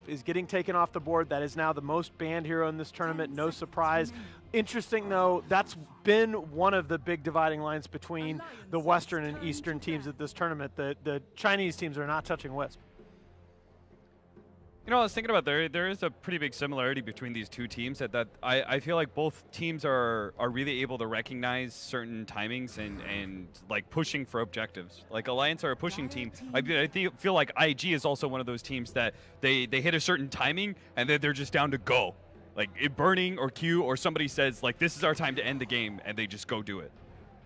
is getting taken off the board. That is now the most banned hero in this tournament. No surprise. Interesting, though, that's been one of the big dividing lines between the Western and Eastern teams at this tournament. The Chinese teams are not touching Wisp. You know, I was thinking about there is a pretty big similarity between these two teams that I feel like both teams are really able to recognize certain timings and like pushing for objectives. Like Alliance are a pushing team. I feel like IG is also one of those teams that they hit a certain timing and then they're just down to go. Like burning or Q or somebody says like this is our time to end the game and they just go do it.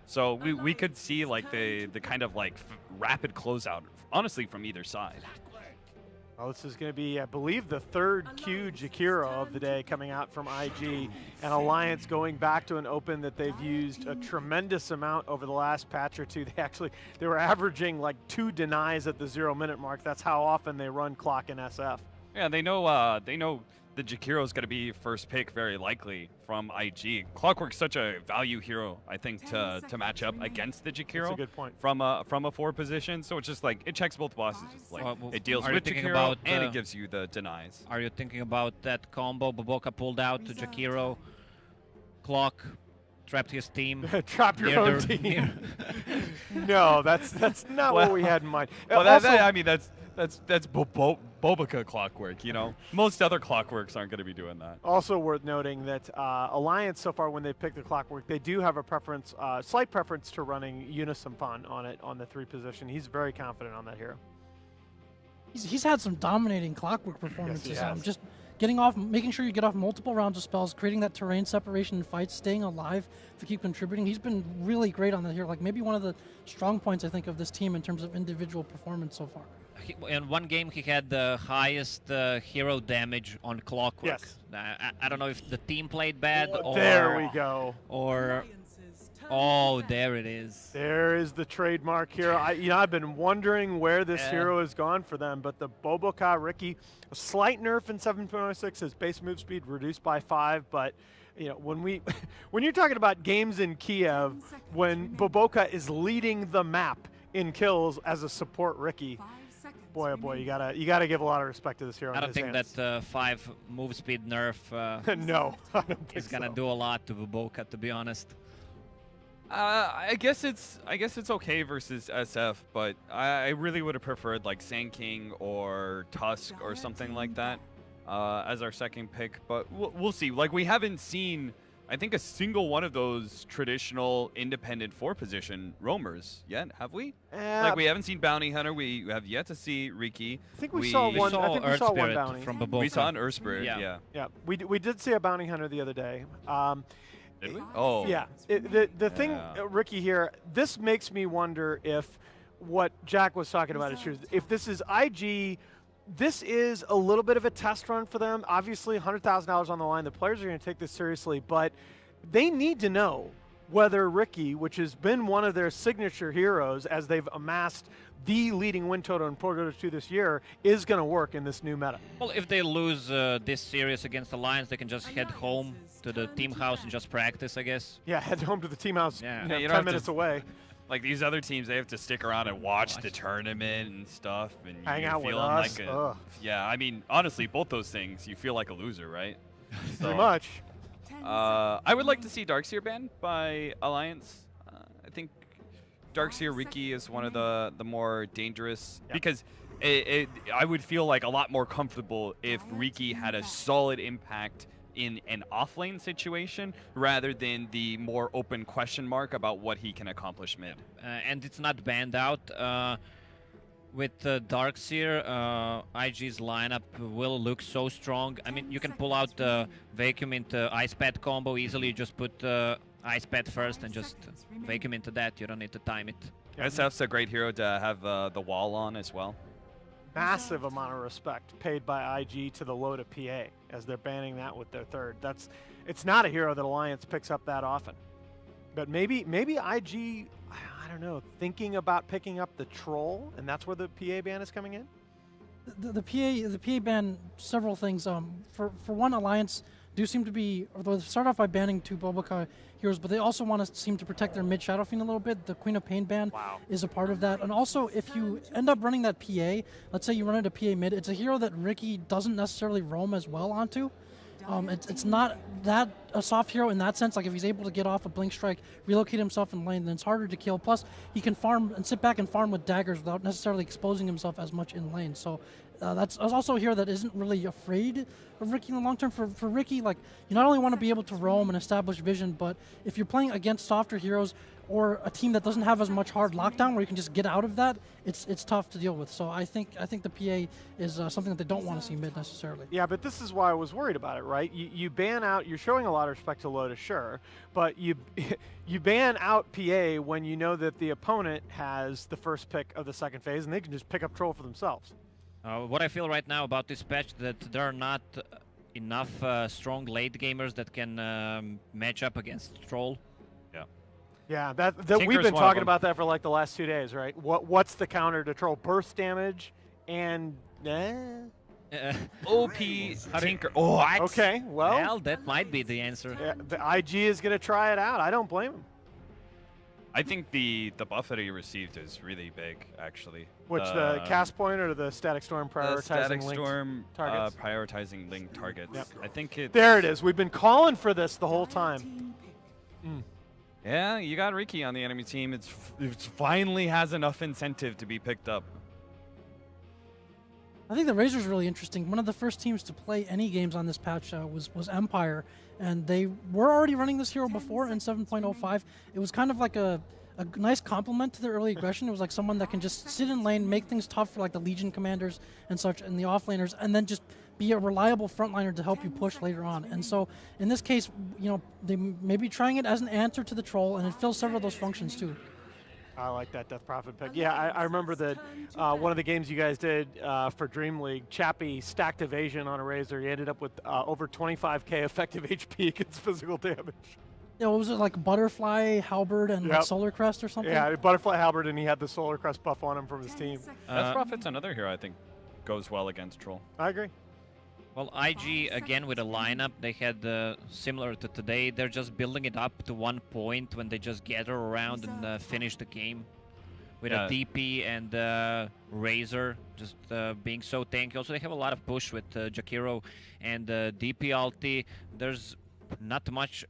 So we could see like the kind of like rapid closeout honestly from either side. Well, this is going to be, I believe, the third Q Jakiro of the day coming out from IG, and Alliance going back to an open that they've used a tremendous amount over the last patch or two. They were averaging like 2 denies at the 0-minute mark. That's how often they run clock in SF. Yeah, they know the Jakiro is going to be first pick very likely from IG. Clockwork's such a value hero, I think, to match up against the Jakiro. That's a good point. From a 4 position, so it's just like it checks both boxes. It's like it deals with Jakiro and it gives you the denies. Are you thinking about that combo? Boboka pulled out to Jakiro, Clock trapped his team. Trap your own team. No, that's not what we had in mind. Well, I mean that's Boboka Clockwork, you know. Most other Clockworks aren't going to be doing that. Also worth noting that Alliance so far, when they pick the Clockwork, they do have a preference, slight preference to running Unisampan on it on the 3 position. He's very confident on that hero. He's had some dominating Clockwork performances. Yes, Just getting off, making sure you get off multiple rounds of spells, creating that terrain separation in fights, staying alive to keep contributing. He's been really great on that hero. Like maybe one of the strong points I think of this team in terms of individual performance so far. In one game, he had the highest hero damage on Clockwork. Yes. I don't know if the team played bad or... There we go. Or... Oh, there it is. There is the trademark hero. I've been wondering where this hero has gone for them, but the Boboka Riki, a slight nerf in 7.06, his base move speed reduced by 5, but you know, when you're talking about games in Kiev, when Boboka is leading the map in kills as a support Riki, boy, oh boy, you gotta give a lot of respect to this hero. I don't think that 5 move speed nerf no, I don't think is gonna do a lot to Boboka, to be honest. I guess it's okay versus SF, but I really would have preferred like Sand King or Tusk or something like that as our second pick. But we'll see. Like we haven't seen, I think, a single one of those traditional independent 4 position roamers yet, have we? Like we haven't seen Bounty Hunter. We have yet to see Riki. I think we saw one. I think we saw one bounty from Boboka. We saw an Earth Spirit. Yeah. We did see a Bounty Hunter the other day. Did we? Oh. Yeah. The thing, Riki, here, this makes me wonder if what Jack was talking about is true. If this is IG, this is a little bit of a test run for them. Obviously, $100,000 on the line. The players are going to take this seriously, but they need to know whether Riki, which has been one of their signature heroes as they've amassed the leading win total in Pro Dota 2 this year, is going to work in this new meta. Well, if they lose this series against Alliance, they can just head home to the team house and just practice, I guess. Yeah, head home to the team house, yeah. 10 minutes away. Like these other teams, they have to stick around and watch the tournament and stuff, and hang out with us. Like yeah, I mean, honestly, both those things, you feel like a loser, right? So, pretty much. I would like to see Darkseer banned by Alliance. I think Darkseer Riki is one of the more dangerous because I would feel like a lot more comfortable if Riki had a solid impact in an offlane situation rather than the more open question mark about what he can accomplish mid. And it's not banned out. With Darkseer, IG's lineup will look so strong. I mean, you can pull out the Vacuum into Ice Pad combo easily. Just put Ice Pad first and just Vacuum into that. You don't need to time it. SF's a great hero to have the wall on as well. Massive amount of respect paid by IG to the Loda PA as they're banning that with their third. It's not a hero that Alliance picks up that often. But maybe IG, I don't know, thinking about picking up the Troll, and that's where the PA ban is coming in? The PA ban, several things. For one, Alliance do seem to be, although they start off by banning 2 Bulbakai heroes, but they also want to seem to protect their mid Shadow Fiend a little bit. The Queen of Pain ban is a part of that. And also, if you end up running that PA, let's say you run into PA mid, it's a hero that Ricky doesn't necessarily roam as well onto. It's not that a soft hero in that sense. Like if he's able to get off a Blink Strike, relocate himself in lane, then it's harder to kill. Plus, he can farm and sit back and farm with daggers without necessarily exposing himself as much in lane. So that's also a hero that isn't really afraid of Ricky in the long term. For Ricky, like you not only want to be able to roam and establish vision, but if you're playing against softer heroes or a team that doesn't have as much hard lockdown where you can just get out of that, it's tough to deal with. So I think the PA is something that they don't want to see mid necessarily. Yeah, but this is why I was worried about it, right? You ban out, you're showing a lot of respect to Lotus, sure, but you ban out PA when you know that the opponent has the first pick of the second phase and they can just pick up Troll for themselves. What I feel right now about this patch, that there are not enough strong late gamers that can match up against Troll. Yeah, that we've been talking about that for like the last 2 days, right? What's the counter to Troll? Burst damage and OP Tinker. Oh, what? Okay, well, that might be the answer. Yeah, the IG is going to try it out. I don't blame him. I think the buff that he received is really big, actually. Which, the cast point or the Static Storm prioritizing Static linked Storm targets? prioritizing linked targets. Yep. I think it. There it is. We've been calling for this the whole time. Yeah, you got Ricky on the enemy team. It finally has enough incentive to be picked up. I think the Razor's really interesting. One of the first teams to play any games on this patch was Empire, and they were already running this hero before in 7.05. It was kind of like a nice complement to their early aggression. It was like someone that can just sit in lane, make things tough for like the Legion commanders and such, and the offlaners, and then just be a reliable frontliner to help you push later on. And so in this case, you know, they may be trying it as an answer to the Troll, and it fills several of those functions too. I like that Death Prophet pick. Yeah, I remember that one of the games you guys did for Dream League, Chappie stacked evasion on a Razor. He ended up with over 25k effective HP against physical damage. Yeah, what was it, like Butterfly, Halberd, and like Solar Crest or something? Yeah, Butterfly, Halberd, and he had the Solar Crest buff on him from his team. Death Prophet's another hero I think goes well against Troll. I agree. Well, IG, again, with a lineup, they had similar to today. They're just building it up to one point when they just gather around and finish the game. With a DP and Razor just being so tanky. Also, they have a lot of push with Jakiro and DP ulti. There's not much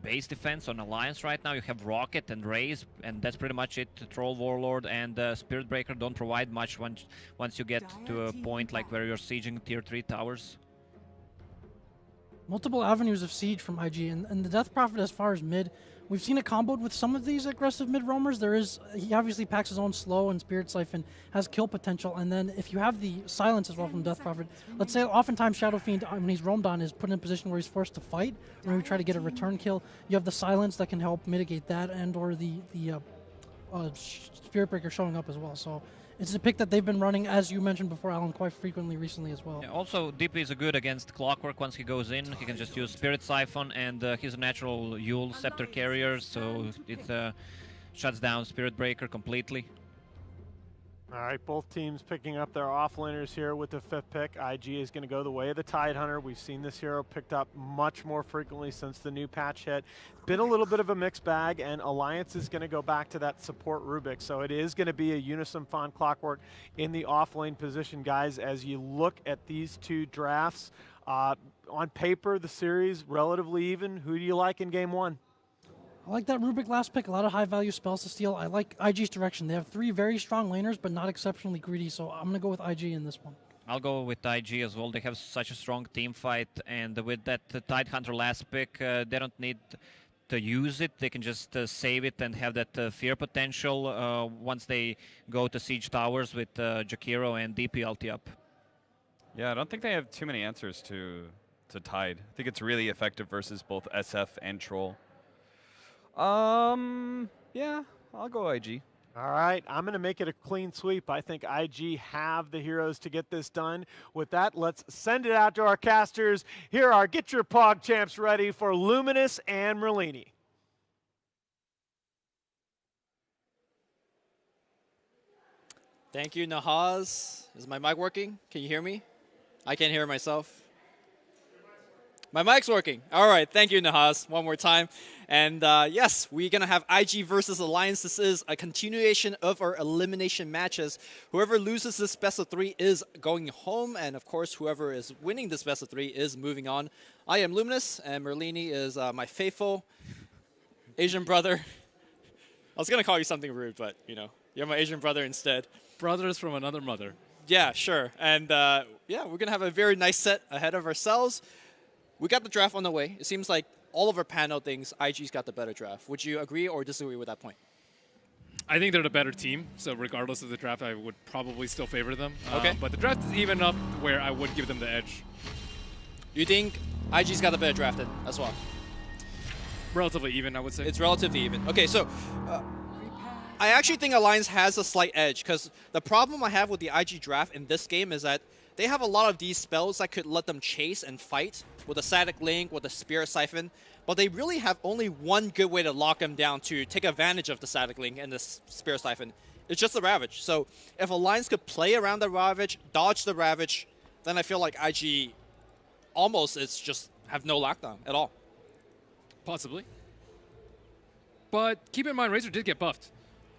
base defense on Alliance right now. You have Rocket and Raze, and that's pretty much it. Troll, Warlord, and Spirit Breaker don't provide much once you get to a point like where you're sieging tier 3 towers. Multiple avenues of siege from IG, and the Death Prophet as far as mid, we've seen it comboed with some of these aggressive mid roamers. He obviously packs his own slow, and Spirit Siphon has kill potential, and then if you have the silence as well from Death Prophet, let's say oftentimes Shadow Fiend, when he's roamed on, is put in a position where he's forced to fight, or maybe try to get a return kill. You have the silence that can help mitigate that, and or the Spirit Breaker showing up as well. So it's a pick that they've been running, as you mentioned before, Alan, quite frequently recently as well. Yeah, also, DP is good against Clockwork. Once he goes in, he can just use Spirit Siphon, and he's a natural Yule Scepter carrier, so it shuts down Spirit Breaker completely. All right, both teams picking up their offlaners here with the 5th pick. IG is going to go the way of the Tidehunter. We've seen this hero picked up much more frequently since the new patch hit. Been a little bit of a mixed bag, and Alliance is going to go back to that support Rubik. So it is going to be a Unison Fawn Clockwork in the offlane position, guys. As you look at these two drafts, on paper, the series relatively even. Who do you like in game 1? I like that Rubik last pick, a lot of high-value spells to steal. I like IG's direction. They have 3 very strong laners, but not exceptionally greedy, so I'm going to go with IG in this one. I'll go with IG as well. They have such a strong team fight, and with that Tidehunter last pick, they don't need to use it. They can just save it and have that fear potential once they go to Siege Towers with Jakiro and DP ulti up. Yeah, I don't think they have too many answers to Tide. I think it's really effective versus both SF and Troll. Yeah, I'll go IG. All right, I'm going to make it a clean sweep. I think IG have the heroes to get this done. With that, let's send it out to our casters. Here are Get Your Pog Champs ready for Luminous and Merlini. Thank you, Nahaz. Is my mic working? Can you hear me? I can't hear myself. My mic's working. All right, thank you, Nahas, one more time. And yes, we're going to have IG versus Alliance. This is a continuation of our elimination matches. Whoever loses this best of 3 is going home, and of course, whoever is winning this best of 3 is moving on. I am Luminous, and Merlini is my faithful Asian brother. I was going to call you something rude, but, you know, you're my Asian brother instead. Brothers from another mother. Yeah, sure. And yeah, we're going to have a very nice set ahead of ourselves. We got the draft on the way. It seems like all of our panel things, IG's got the better draft. Would you agree or disagree with that point? I think they're the better team, so regardless of the draft, I would probably still favor them. Okay. But the draft is even enough where I would give them the edge. You think IG's got the better draft then as well? Relatively even, I would say. It's relatively even. Okay, so I actually think Alliance has a slight edge because the problem I have with the IG draft in this game is that they have a lot of these spells that could let them chase and fight with a Static Link, with a Spirit Siphon, but they really have only one good way to lock them down to take advantage of the Static Link and the Spirit Siphon. It's just the Ravage. So if Alliance could play around the Ravage, dodge the Ravage, then I feel like IG almost is just have no lockdown at all. Possibly. But keep in mind, Razor did get buffed.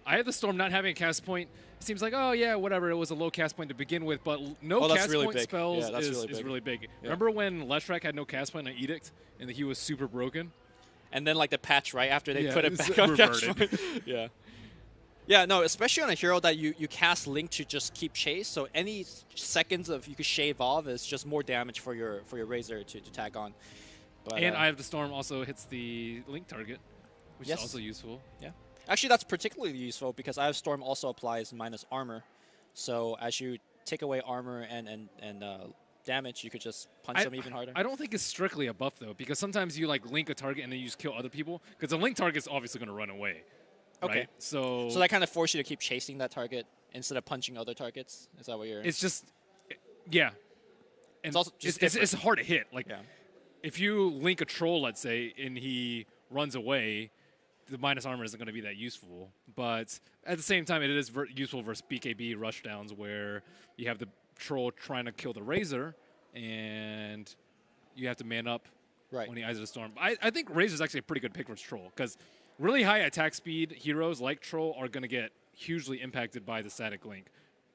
I had the Storm not having a cast point. It seems like, oh yeah, whatever, it was a low cast point to begin with, but no cast really point big. spells Yeah, is really big. Yeah. Remember when Leshrac had no cast point on Edict and he was super broken? And then like the patch right after they Yeah, put it it's back on cast reverted. point. Yeah. Yeah, no, especially on a hero that you cast Link to just keep chase, so any seconds of you could shave off is just more damage for your Razor to tag on. But, And Eye of the Storm also hits the Link target, which Yes. is also useful. Yeah. Actually, that's particularly useful because Eye of Storm also applies minus armor. So as you take away armor and damage, you could just punch them even harder. I don't think it's strictly a buff though, because sometimes you like link a target and then you just kill other people, because the link target is obviously going to run away. Okay. Right? So that kind of forces you to keep chasing that target instead of punching other targets? Is that what you're... it's just, yeah. And It's also just it's hard to hit. Like, Yeah. if you link a troll, let's say, and he runs away, the minus armor isn't going to be that useful. But at the same time, it is useful versus BKB rushdowns where you have the troll trying to kill the Razor, and you have to man up Right. when he Eyes of the Storm. I think Razor's actually a pretty good pick versus Troll, because really high attack speed heroes like Troll are going to get hugely impacted by the static link.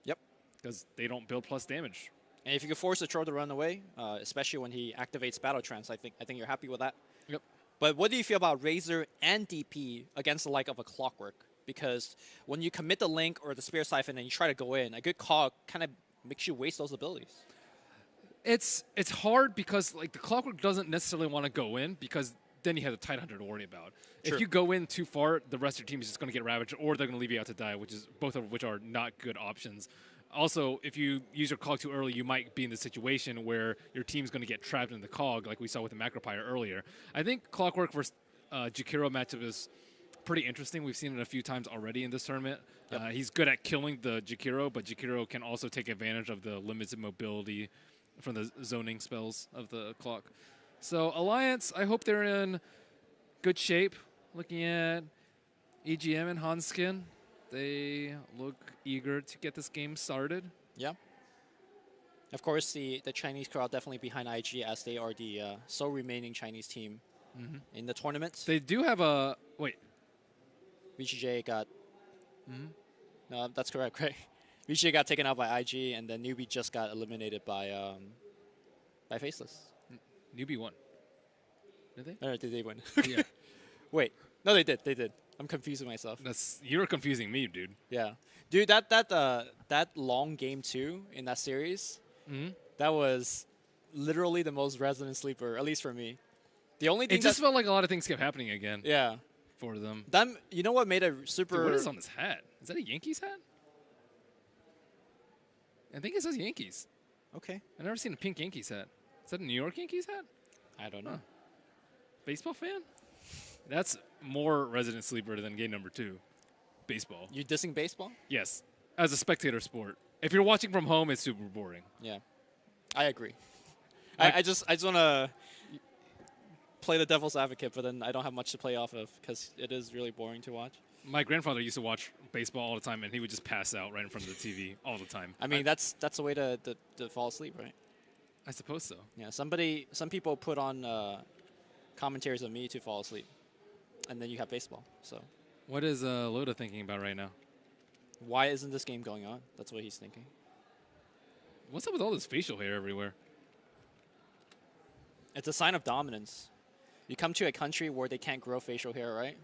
Yep. Because they don't build plus damage. And if you can force the troll to run away, especially when he activates Battle Trance, I think you're happy with that. Yep. But what do you feel about Razor and DP against the like of a Clockwork? Because when you commit the Link or the Spirit Siphon and you try to go in, a good call kind of makes you waste those abilities. It's hard because like the Clockwork doesn't necessarily want to go in, because then you have the Tidehunter to worry about. Sure. If you go in too far, the rest of your team is just going to get ravaged, or they're going to leave you out to die, both of which are not good options. Also, if you use your cog too early, you might be in the situation where your team's going to get trapped in the cog, like we saw with the Macropyre earlier. I think Clockwork versus Jakiro matchup is pretty interesting. We've seen it a few times already in this tournament. Yep. He's good at killing the Jakiro, but Jakiro can also take advantage of the limited mobility from the zoning spells of the clock. So Alliance, I hope they're in good shape. Looking at EGM and Hanskin, they look eager to get this game started. Yeah. Of course, the Chinese crowd definitely behind IG, as they are the sole remaining Chinese team in the tournament. They do have a... Wait. VGJ got... No, that's correct, right? VGJ got taken out by IG, and then Newbie just got eliminated by Faceless. Newbie won. Did they? No, did they win? Yeah. Wait. No, they did. They did. I'm confusing myself. You're confusing me, dude. Yeah. Dude, that long game 2 in that series, that was literally the most resonant sleeper, at least for me. The only thing It just felt like a lot of things kept happening again yeah. for them. You know what made it super... Dude, what is on this hat? Is that a Yankees hat? I think it says Yankees. Okay. I've never seen a pink Yankees hat. Is that a New York Yankees hat? I don't know. Huh. Baseball fan? That's more resident sleeper than game number 2. Baseball. You dissing baseball? Yes. As a spectator sport. If you're watching from home, it's super boring. Yeah. I agree. I just want to play the devil's advocate, but then I don't have much to play off of because it is really boring to watch. My grandfather used to watch baseball all the time, and he would just pass out right in front of the TV all the time. I mean, that's a way to fall asleep, right? I suppose so. Yeah, some people put on commentaries of me to fall asleep, and then you have baseball. So What is Loda thinking about right now? why isn't this game going on? That's what he's thinking. What's up with all this facial hair everywhere? It's a sign of dominance. You come to a country where they can't grow facial hair, right?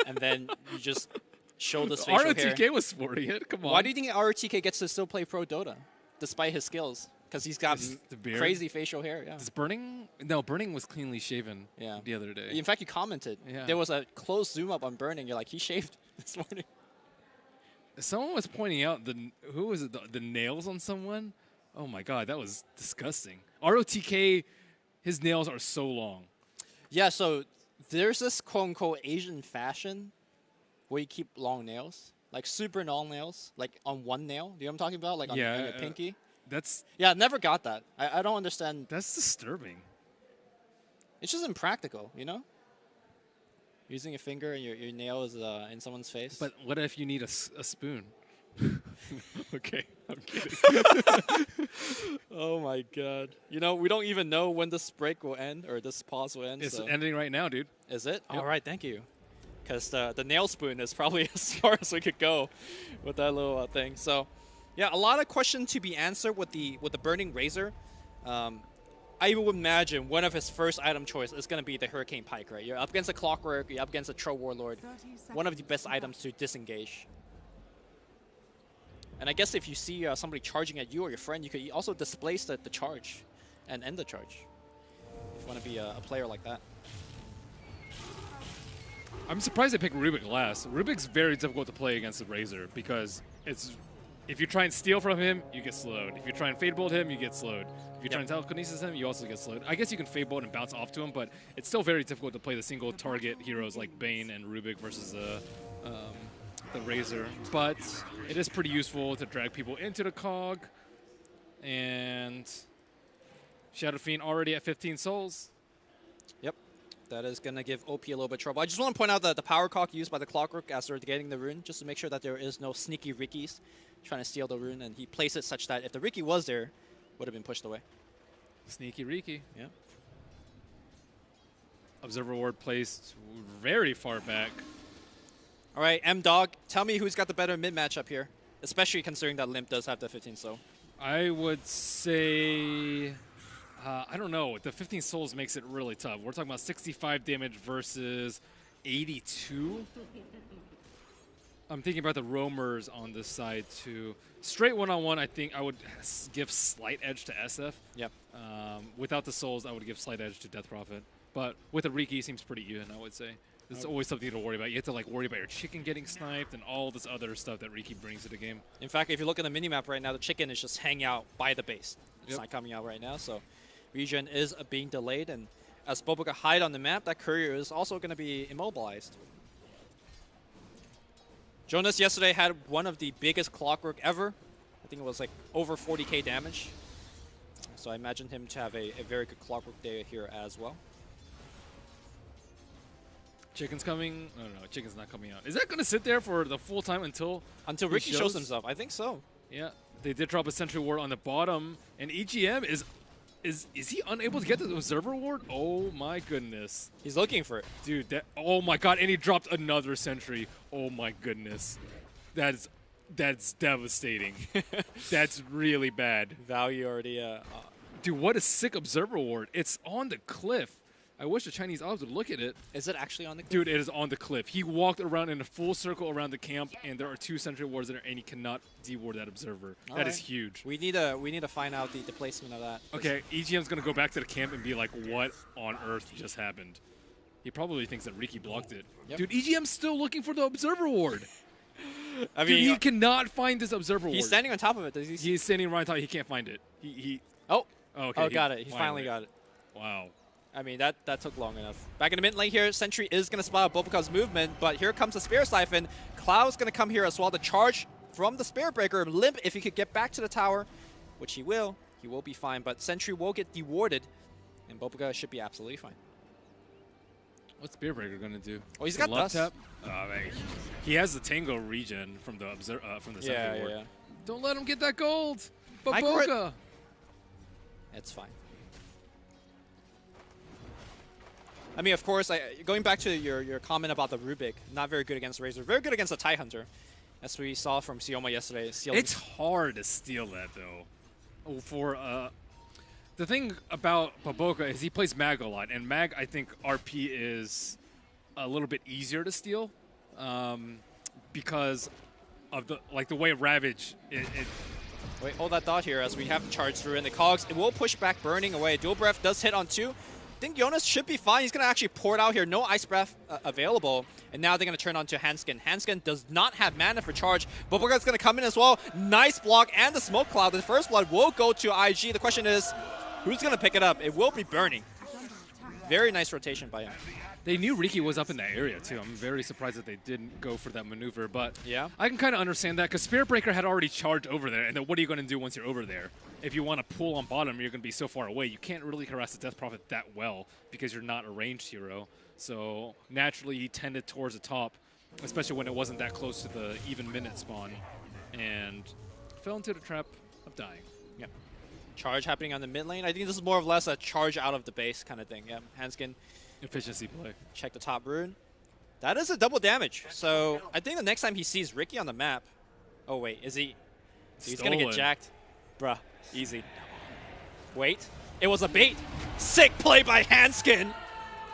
And then you just show this facial hair. ROTK was sporting it. Come on. Why do you think ROTK gets to still play pro Dota, despite his skills? Because he's got The beard? crazy facial hair. Yeah. Is Burning? No, Burning was cleanly shaven Yeah. the other day. In fact, you commented. Yeah. There was a close zoom up on Burning. You're like, he shaved this morning. Someone was pointing out who was it? The nails on someone. Oh my god, that was disgusting. ROTK, his nails are so long. Yeah, so there's this quote-unquote Asian fashion where you keep long nails, like super long nails, like on one nail. Do you know what I'm talking about? Like on your pinky? That's Yeah, I never got that. I don't understand. disturbing. It's just impractical, you know? Using your finger and your nail is in someone's face. But what if you need a spoon? Okay, I'm kidding. Oh my god. You know, we don't even know when this break will end or this pause will end. It's so. ending right now, dude. Is it? Yep. All right, thank you. Because the nail spoon is probably as far as we could go with that little thing. So, yeah, a lot of questions to be answered with the Burning Razor. I would imagine one of his first item choice is going to be the Hurricane Pike, right? You're up against a Clockwork, you're up against a Troll Warlord. One of the best items to disengage. And I guess if you see somebody charging at you or your friend, you could also displace the charge and end the charge. If you want to be a player like that. I'm surprised they picked Rubik last. Rubik's very difficult to play against the Razor because if you try and steal from him, you get slowed. If you try and Fade Bolt him, you get slowed. If you try and telekinesis him, you also get slowed. I guess you can Fade Bolt and bounce off to him, but it's still very difficult to play the single target heroes like Bane and Rubik versus the Razor. But it is pretty useful to drag people into the cog. And Shadow Fiend already at 15 souls. Yep. That is going to give OP a little bit of trouble. I just want to point out that the power cock used by the Clockwork as they're getting the rune, just to make sure that there is no sneaky Rickies trying to steal the rune, and he placed it such that if the Ricky was there, would have been pushed away. Sneaky Riki. Yeah. Observer Ward placed very far back. All right, M-Dog, tell me who's got the better mid matchup here, especially considering that Limp does have the 15 soul. I would say, I don't know. The 15 souls makes it really tough. We're talking about 65 damage versus 82. I'm thinking about the roamers on this side too. Straight one-on-one, I think I would give slight edge to SF. Yep. Without the souls, I would give slight edge to Death Prophet. But with the Riki, seems pretty even, I would say. There's always something to worry about. You have to worry about your chicken getting sniped and all this other stuff that Riki brings to the game. In fact, if you look at the minimap right now, the chicken is just hanging out by the base. It's Yep. not coming out right now, so regen is being delayed, and as Boboka hide on the map, that courier is also going to be immobilized. Jonas yesterday had one of the biggest Clockwork ever. I think it was over 40k damage. So I imagine him to have a very good Clockwork day here as well. Chicken's coming. No, Chicken's not coming out. Is that going to sit there for the full time until he Ricky shows himself? I think so. Yeah, they did drop a Sentry Ward on the bottom, and EGM is he unable to get the Observer Ward? Oh my goodness. He's looking for it. Dude, oh my god, and he dropped another Sentry. Oh my goodness. That's devastating. That's really bad. Value already. Dude, what a sick Observer Ward. It's on the cliff. I wish the Chinese ops would look at it. Is it actually on the cliff? Dude, it is on the cliff. He walked around in a full circle around the camp, and there are 2 Sentry Wards there, and he cannot deward that Observer. That is huge. We need to find out the placement of that. Okay, EGM's going to go back to the camp and be like, what on earth just happened? He probably thinks that Riki blocked it. Yep. Dude, EGM's still looking for the Observer Ward. I Dude, mean, he cannot find this Observer Ward. he's standing on top of it. Does he see? He's standing right on top. He can't find it. Oh, okay. got it. He finally got it. Wow. I mean, that took long enough. Back in the mid lane here, Sentry is going to spot Boboka's movement, but here comes the Spirit Siphon. Cloud's going to come here as well to charge from the Spirit Breaker. Limp, if he could get back to the tower, which he will be fine, but Sentry will get dewarded, and Boboka should be absolutely fine. What's Spirit Breaker going to do? Oh, he's got left Dust. tap? He has the Tango regen from the Sentry Ward. Yeah. Don't let him get that gold. Micro- Boboka. It's fine. I mean, of course, going back to your comment about the Rubik, not very good against Razor, very good against the Tidehunter, Hunter, as we saw from Sioma yesterday. It's hard to steal that, though. For the thing about Baboka is he plays Mag a lot, and Mag, I think RP is a little bit easier to steal because of the way Ravage. Wait, hold that thought here as we have to charge through in the cogs. It will push back Burning away. Dual Breath does hit on 2. I think Jonas should be fine. He's going to actually pour it out here. No Ice Breath available. And now they're going to turn on to Hanskin. Hanskin does not have mana for charge. Baboka's going to come in as well. Nice block and the Smoke Cloud. The first blood will go to IG. The question is, who's going to pick it up? It will be Burning. Very nice rotation by him. They knew Riki was up in that area, too. I'm very surprised that they didn't go for that maneuver. But yeah, I can kind of understand that because Spirit Breaker had already charged over there. And then what are you going to do once you're over there? If you want to pull on bottom, you're going to be so far away. You can't really harass the Death Prophet that well because you're not a ranged hero. So naturally, he tended towards the top, especially when it wasn't that close to the even minute spawn. And fell into the trap of dying. Yep. Charge happening on the mid lane. I think this is more or less a charge out of the base kind of thing. Yeah, Hanskin. Efficiency play. Check the top rune. That is a double damage. So I think the next time he sees Riki on the map. Oh, wait. Is he? He's going to get jacked. Bruh. Easy. Wait. It was a bait. Sick play by Hanskin.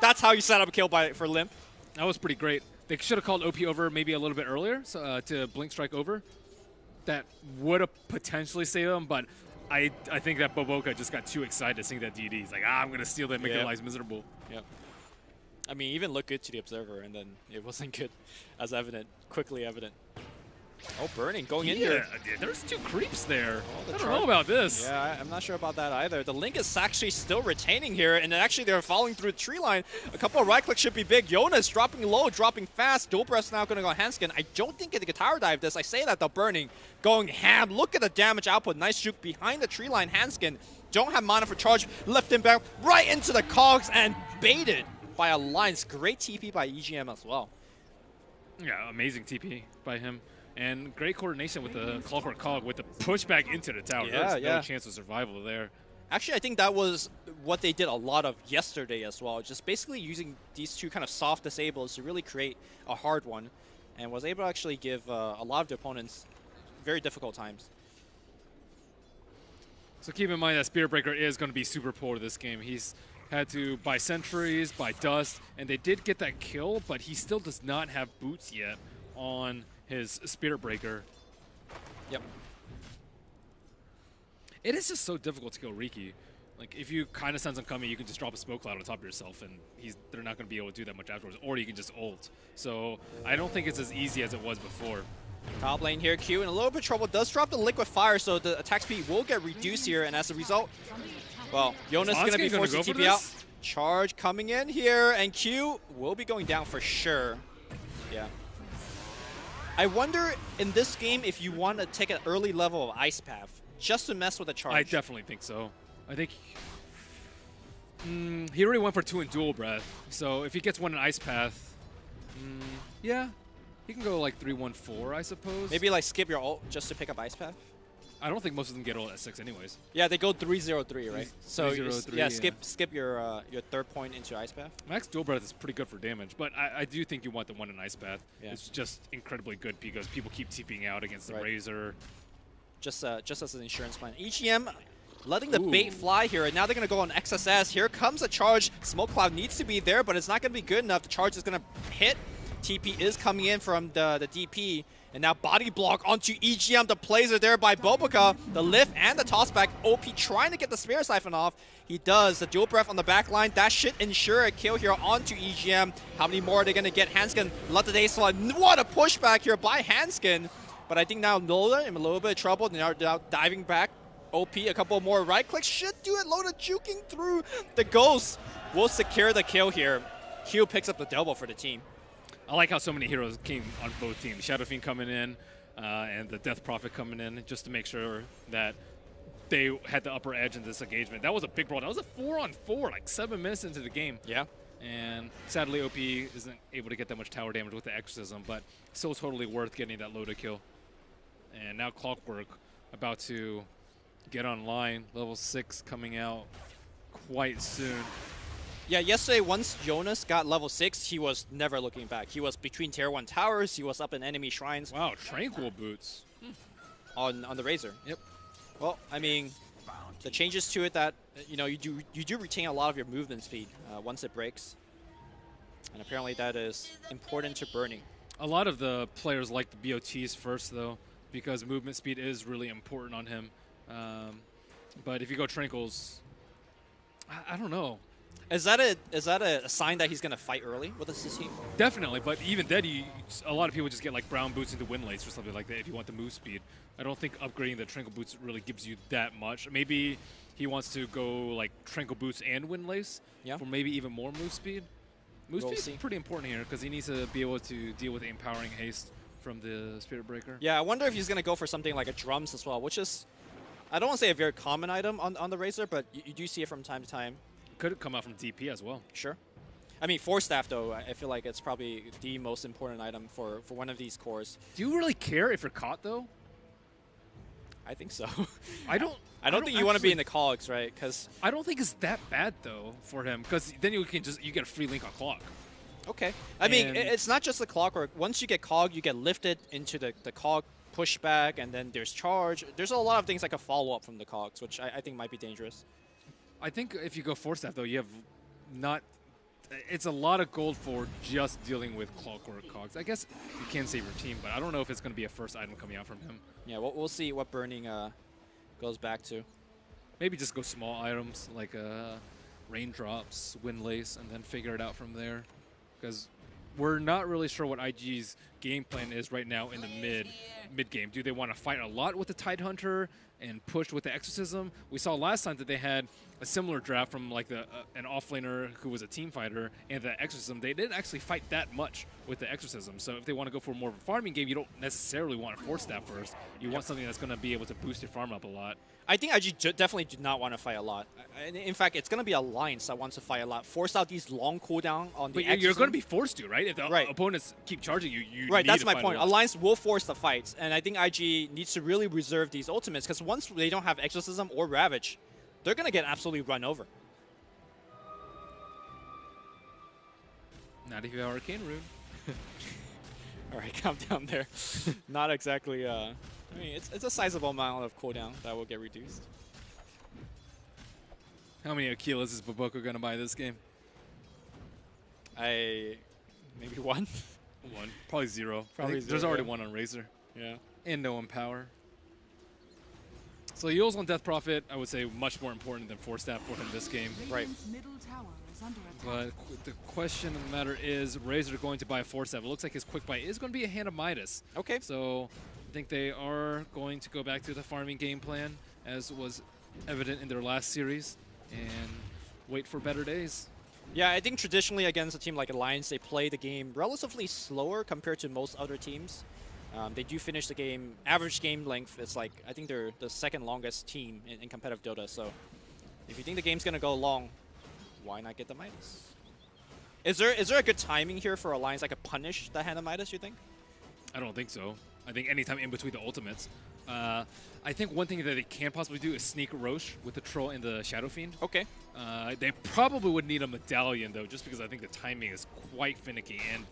That's how you set up a kill for Limp. That was pretty great. They should have called OP over maybe a little bit earlier to Blink Strike over. That would have potentially saved them, but I think that Baboka just got too excited seeing that DD. He's like, I'm going to steal that and make their lives miserable. Yep. I mean, even looked good to the observer, and then it wasn't good, as evident, quickly evident. Oh, Burning going in here. Yeah, there's 2 creeps there. I don't know about this. Yeah, I'm not sure about that either. The Link is actually still retaining here, and actually they're following through the tree line. A couple of right clicks should be big. Jonas dropping low, dropping fast. Dual Breath's now going to go Hanskin. I don't think they could tower dive this. I say that, though, Burning going ham. Look at the damage output. Nice juke behind the tree line. Hanskin don't have mana for charge. Left him back right into the cogs and baited by Alliance. Great TP by EGM as well. Yeah, amazing TP by him. And great coordination with the Clockwork Cog with the pushback into the tower. There's no chance of survival there. Actually, I think that was what they did a lot of yesterday as well. Just basically using these 2 kind of soft disables to really create a hard one. And was able to actually give a lot of the opponents very difficult times. So keep in mind that Spirit Breaker is going to be super poor this game. He's had to buy sentries, buy dust, and they did get that kill, but he still does not have boots yet on his Spirit Breaker. Yep. It is just so difficult to kill Riki. Like, if you kind of sense him coming, you can just drop a smoke cloud on top of yourself, and they're not going to be able to do that much afterwards. Or you can just ult. So I don't think it's as easy as it was before. Top lane here, Q in a little bit of trouble. Does drop the Liquid Fire, so the attack speed will get reduced here, and as a result, well, Jonas is going to be forced to TP out. Charge coming in here, and Q will be going down for sure. Yeah. I wonder in this game if you want to take an early level of Ice Path just to mess with the charge. I definitely think so. I think he already went for 2 in Dual Breath, so if he gets 1 in Ice Path, yeah, he can go like 3-1-4, I suppose. Maybe like skip your ult just to pick up Ice Path. I don't think most of them get ult at 6 anyways. Yeah, they go 3-0-3, right? So 3-0-3, yeah, skip your 3rd point into Ice Path. Max Dual Breath is pretty good for damage, but I do think you want the 1 in Ice Path. Yeah. It's just incredibly good because people keep TPing out against the Razor. Just as an insurance plan. EGM letting the bait fly here, and now they're going to go on XSS. Here comes a charge. Smoke Cloud needs to be there, but it's not going to be good enough. The charge is going to hit. TP is coming in from the DP. And now body block onto EGM. The plays are there by Baboka. The lift and the tossback. OP trying to get the Spirit Siphon off. He does. The Dual Breath on the back line. That should ensure a kill here onto EGM. How many more are they going to get? Hanskin let the day slide. What a pushback here by Hanskin. But I think now Loda in a little bit of trouble. They're now diving back. OP, a couple more right clicks. Should do it. Loda juking through the Ghost. Will secure the kill here. Q picks up the double for the team. I like how so many heroes came on both teams. Shadow Fiend coming in and the Death Prophet coming in just to make sure that they had the upper edge in this engagement. That was a big brawl. That was a 4-on-4, like 7 minutes into the game. Yeah. And sadly, OP isn't able to get that much tower damage with the Exorcism, but still totally worth getting that Loda kill. And now Clockwork about to get online. Level 6 coming out quite soon. Yeah, yesterday once Jonas got level 6, he was never looking back. He was between tier 1 towers, he was up in enemy shrines. Wow, Tranquil boots. On the Razor. Yep. Well, I mean, the changes to it that you know you do retain a lot of your movement speed once it breaks, and apparently that is important to Burning. A lot of the players like the BOTs first, though, because movement speed is really important on him. But if you go Tranquils, I don't know. Is that a sign that he's going to fight early with this team? Definitely, but even then, a lot of people just get like brown boots into Windlace or something like that if you want the move speed. I don't think upgrading the Tranquil boots really gives you that much. Maybe he wants to go like Tranquil boots and Windlace for maybe even more move speed. Move speed is pretty important here because he needs to be able to deal with the empowering haste from the Spirit Breaker. Yeah, I wonder if he's going to go for something like a drums as well, which is, I don't want to say a very common item on the Razor, but you do see it from time to time. Could come out from DP as well. Sure. I mean, Force Staff, though, I feel like it's probably the most important item for one of these cores. Do you really care if you're caught, though? I think so. I don't think you want to be in the cogs, right? Because I don't think it's that bad though for him, because then you get a free link on clock. Okay. I mean, it's not just the clockwork. Once you get cog, you get lifted into the cog pushback, and then there's charge. There's a lot of things that can follow up from the cogs, which I think might be dangerous. I think if you go Force Staff, though, you have not... It's a lot of gold for just dealing with clockwork cogs. I guess you can save your team, but I don't know if it's going to be a first item coming out from him. Yeah, we'll see what Burning goes back to. Maybe just go small items like Raindrops, Windlace, and then figure it out from there. Because we're not really sure what IG's game plan is right now in the mid game. Do they want to fight a lot with the Tidehunter and push with the Exorcism? We saw last time that they had a similar draft from like an offlaner who was a team fighter and the Exorcism. They didn't actually fight that much with the Exorcism. So if they want to go for more of a farming game, you don't necessarily want a Force Staff first. You want something that's going to be able to boost your farm up a lot. I think IG definitely do not want to fight a lot. In fact, it's going to be Alliance that wants to fight a lot. Force out these long cooldown on the But you're going to be forced to, right? If the opponents keep charging you, right, need that's to my fight point. Alliance will force the fights, and I think IG needs to really reserve these ultimates, because once they don't have Exorcism or Ravage, they're going to get absolutely run over. Not if you have Arcane Rune. All right, calm down there. Not exactly... I mean, it's a sizable amount of cooldown that will get reduced. How many Aquilas is Baboko going to buy this game? Maybe one. One. Probably zero. Probably There's zero, already one on Razor. Yeah. And no Empower. So Yules on Death Prophet, I would say much more important than Force Staff for him this game. Right. But the question of the matter is, Razor going to buy a Force Staff. It looks like his quick buy is going to be a Hand of Midas. Okay. So I think they are going to go back to the farming game plan, as was evident in their last series, and wait for better days. Yeah, I think traditionally against a team like Alliance, they play the game relatively slower compared to most other teams. They do finish the game, average game length, it's like, I think they're the second longest team in competitive Dota, so if you think the game's going to go long, why not get the Midas? Is there a good timing here for Alliance that could punish the Hand of Midas, you think? I don't think so. I think anytime in between the ultimates. I think one thing that they can possibly do is sneak Roche with the Troll and the Shadow Fiend. Okay. They probably would need a Medallion, though, just because I think the timing is quite finicky. And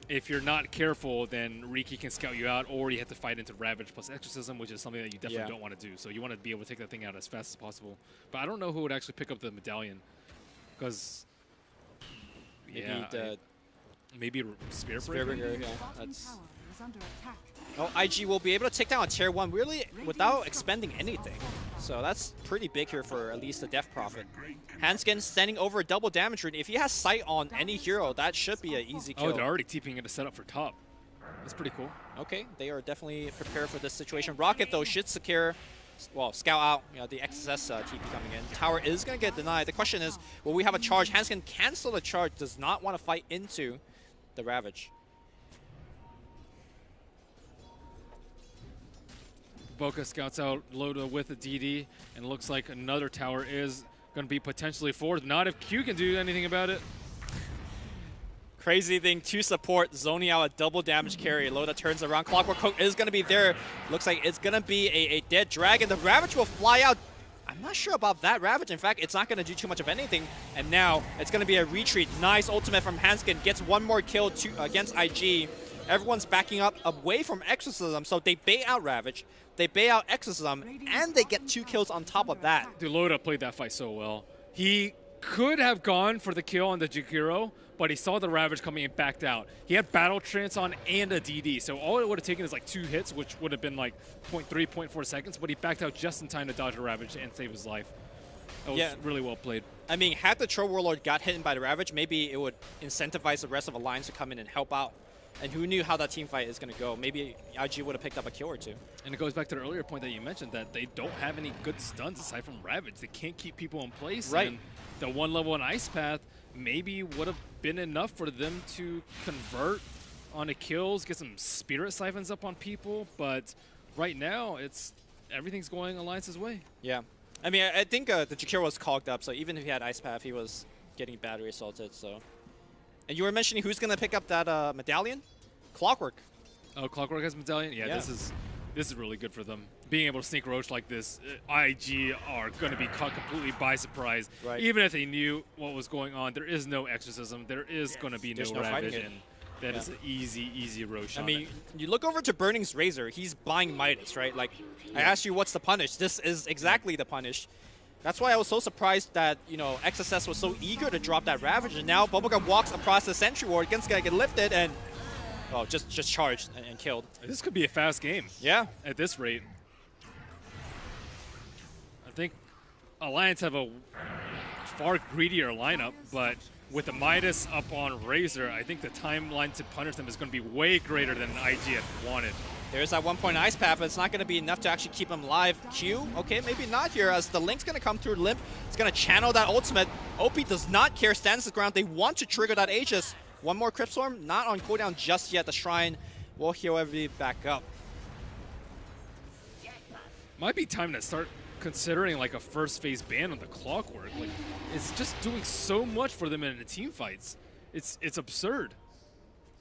if you're not careful, then Riki can scout you out, or you have to fight into Ravage plus Exorcism, which is something that you definitely don't want to do. So you want to be able to take that thing out as fast as possible. But I don't know who would actually pick up the Medallion, because maybe Spirit Breaker. Yeah, oh, IG will be able to take down a tier 1 really without expending anything. So that's pretty big here for at least the Death Prophet. Hanskin standing over a double damage rune. If he has sight on any hero, that should be an easy kill. Oh, they're already TPing it to set up for top. That's pretty cool. Okay, they are definitely prepared for this situation. Rocket, though, should secure, well, scout out the XSS TP coming in. Tower is going to get denied. The question is, will we have a charge? Hanskin cancel the charge, does not want to fight into the Ravage. Boca scouts out Loda with a DD, and looks like another tower is going to be potentially forced. Not if Q can do anything about it. Crazy thing to support, zoning out a double damage carry. Loda turns around. Clockwork Cook is going to be there. Looks like it's going to be a dead dragon. The Ravage will fly out. I'm not sure about that Ravage. In fact, it's not going to do too much of anything. And now it's going to be a retreat. Nice ultimate from Hanskin. Gets one more kill against IG. Everyone's backing up away from Exorcism, so they bait out Ravage. They bait out Exorcism, and they get 2 kills on top of that. Dude, Loda played that fight so well. He could have gone for the kill on the Jakiro, but he saw the Ravage coming and backed out. He had Battle Trance on and a DD, so all it would have taken is like 2 hits, which would have been like 0.3, 0.4 seconds, but he backed out just in time to dodge the Ravage and save his life. That was really well played. I mean, had the Troll Warlord got hit by the Ravage, maybe it would incentivize the rest of Alliance to come in and help out. And who knew how that team fight is going to go? Maybe IG would have picked up a kill or 2. And it goes back to the earlier point that you mentioned, that they don't have any good stuns aside from Ravage. They can't keep people in place. Right. And the 1 level in Ice Path maybe would have been enough for them to convert on the kills, get some Spirit Siphons up on people. But right now, everything's going Alliance's way. Yeah. I mean, I think the Jakiro was cogged up, so even if he had Ice Path, he was getting battery assaulted, so... And you were mentioning who's going to pick up that medallion? Clockwork. Oh, Clockwork has medallion? Yeah, this is really good for them. Being able to sneak Roach like this, IG are going to be caught completely by surprise. Right. Even if they knew what was going on, there is no Exorcism. There is going to be no Ravage, and that is an easy Roach. I mean, you look over to Burning's Razor. He's buying Midas, right? Like, I asked you what's the punish. This is exactly the punish. That's why I was so surprised that, you know, XSS was so eager to drop that Ravage, and now Bubblegum walks across the Sentry Ward, gonna get lifted, and oh, just charged and killed. This could be a fast game. Yeah. At this rate. I think Alliance have a far greedier lineup, but with the Midas up on Razor, I think the timeline to punish them is going to be way greater than IG had wanted. There's that 1 point Ice Path, but it's not going to be enough to actually keep him alive. Q, okay, maybe not here, as the Link's going to come through Limp. It's going to channel that ultimate. OP does not care, stands the ground. They want to trigger that Aegis. One more Crypt Storm, not on cooldown just yet. The Shrine will heal everybody back up. Might be time to start considering like a first phase ban on the Clockwork. Like, it's just doing so much for them in the team fights. It's absurd.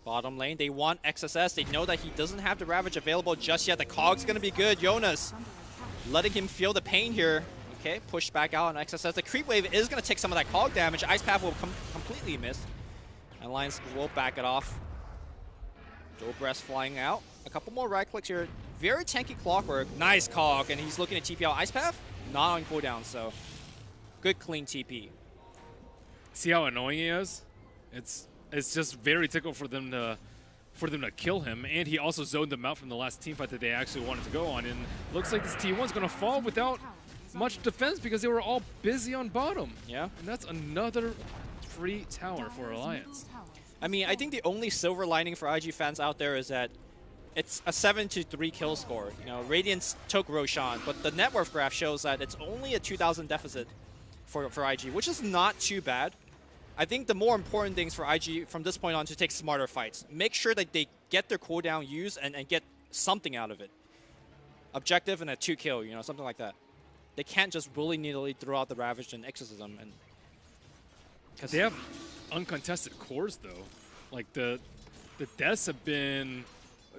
Bottom lane, they want XSS. They know that he doesn't have the Ravage available just yet. The Cog's going to be good. Jonas letting him feel the pain here. Okay, pushed back out on XSS. The Creep Wave is going to take some of that Cog damage. Ice Path will completely miss. Alliance will back it off. Joe Breast flying out. A couple more right clicks here. Very tanky Clockwork. Nice Cog, and he's looking at TP out. Ice Path, not on cooldown, so good clean TP. See how annoying he is? It's just very difficult for them to kill him, and he also zoned them out from the last team fight that they actually wanted to go on. And looks like this T1's going to fall without much defense because they were all busy on bottom. Yeah, and that's another free tower for Alliance. I mean, I think the only silver lining for IG fans out there is that it's a 7-3 kill score. You know, Radiance took Roshan, but the net worth graph shows that it's only a 2,000 deficit for IG, which is not too bad. I think the more important things for IG from this point on to take smarter fights. Make sure that they get their cooldown used and get something out of it. Objective and a 2 kill, you know, something like that. They can't just willy-nilly throw out the Ravage and Exorcism. Because they have uncontested cores, though. Like, the deaths have been...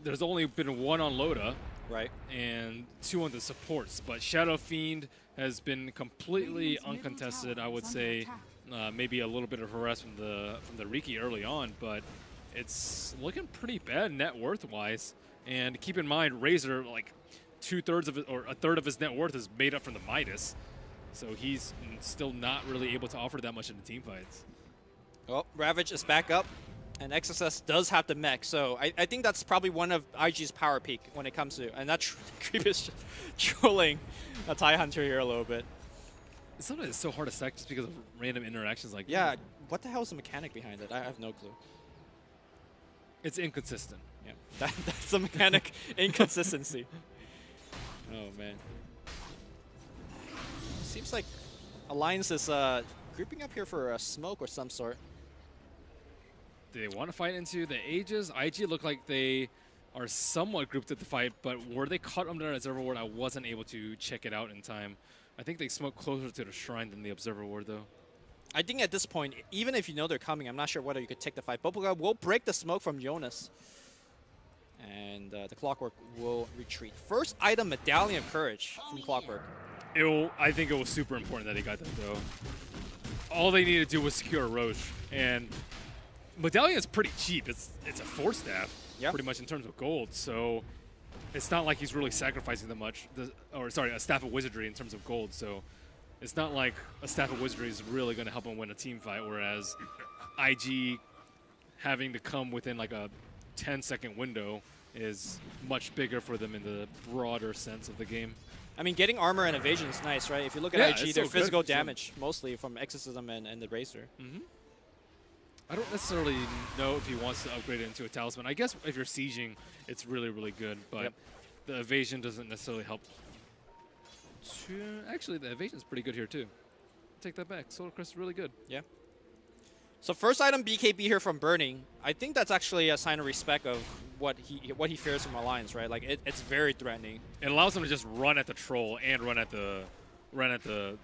There's only been 1 on Loda. Right. And 2 on the supports. But Shadow Fiend has been completely uncontested, I would say. Maybe a little bit of harass from the Riki early on, but it's looking pretty bad net worth wise. And keep in mind, Razor, like 2/3 of it, or a third of his net worth is made up from the Midas, so he's still not really able to offer that much in the team fights. Well, Ravage is back up, and XSS does have the mech, so I think that's probably one of IG's power peak when it comes to, and that Creep is trolling a TIE Hunter here a little bit. Sometimes it's so hard to stack just because of random interactions like yeah, that. what the hell is the mechanic behind it? I have no clue. It's inconsistent. Yeah, that's the mechanic inconsistency. Oh, man. Seems like Alliance is creeping up here for a smoke or some sort. Do they want to fight into the Aegis? IG look like they are somewhat grouped at the fight, but were they caught under an Observer Ward? I wasn't able to check it out in time. I think they smoked closer to the Shrine than the Observer Ward, though. I think at this point, even if you know they're coming, I'm not sure whether you could take the fight. Boboka will break the smoke from Jonas. And the Clockwork will retreat. First item, Medallion of Courage from Clockwork. I think it was super important that he got that, though. All they needed to do was secure Roche. And Medallion is pretty cheap. It's a 4-staff, pretty much in terms of gold. So it's not like he's really sacrificing that much. A Staff of Wizardry in terms of gold. So it's not like a Staff of Wizardry is really going to help him win a team fight, whereas IG having to come within like a 10-second window is much bigger for them in the broader sense of the game. I mean, getting armor and evasion is nice, right? If you look at IG, their physical damage, mostly from Exorcism and the Razor. I don't necessarily know if he wants to upgrade it into a Talisman. I guess if you're sieging, it's really, really good, but the evasion doesn't necessarily help. Actually, the evasion is pretty good here, too. Take that back. Solar Crest is really good. Yeah. So first item BKB here from Burning. I think that's actually a sign of respect of what he fears from Alliance, right? Like it's very threatening. It allows him to just run at the troll and run at the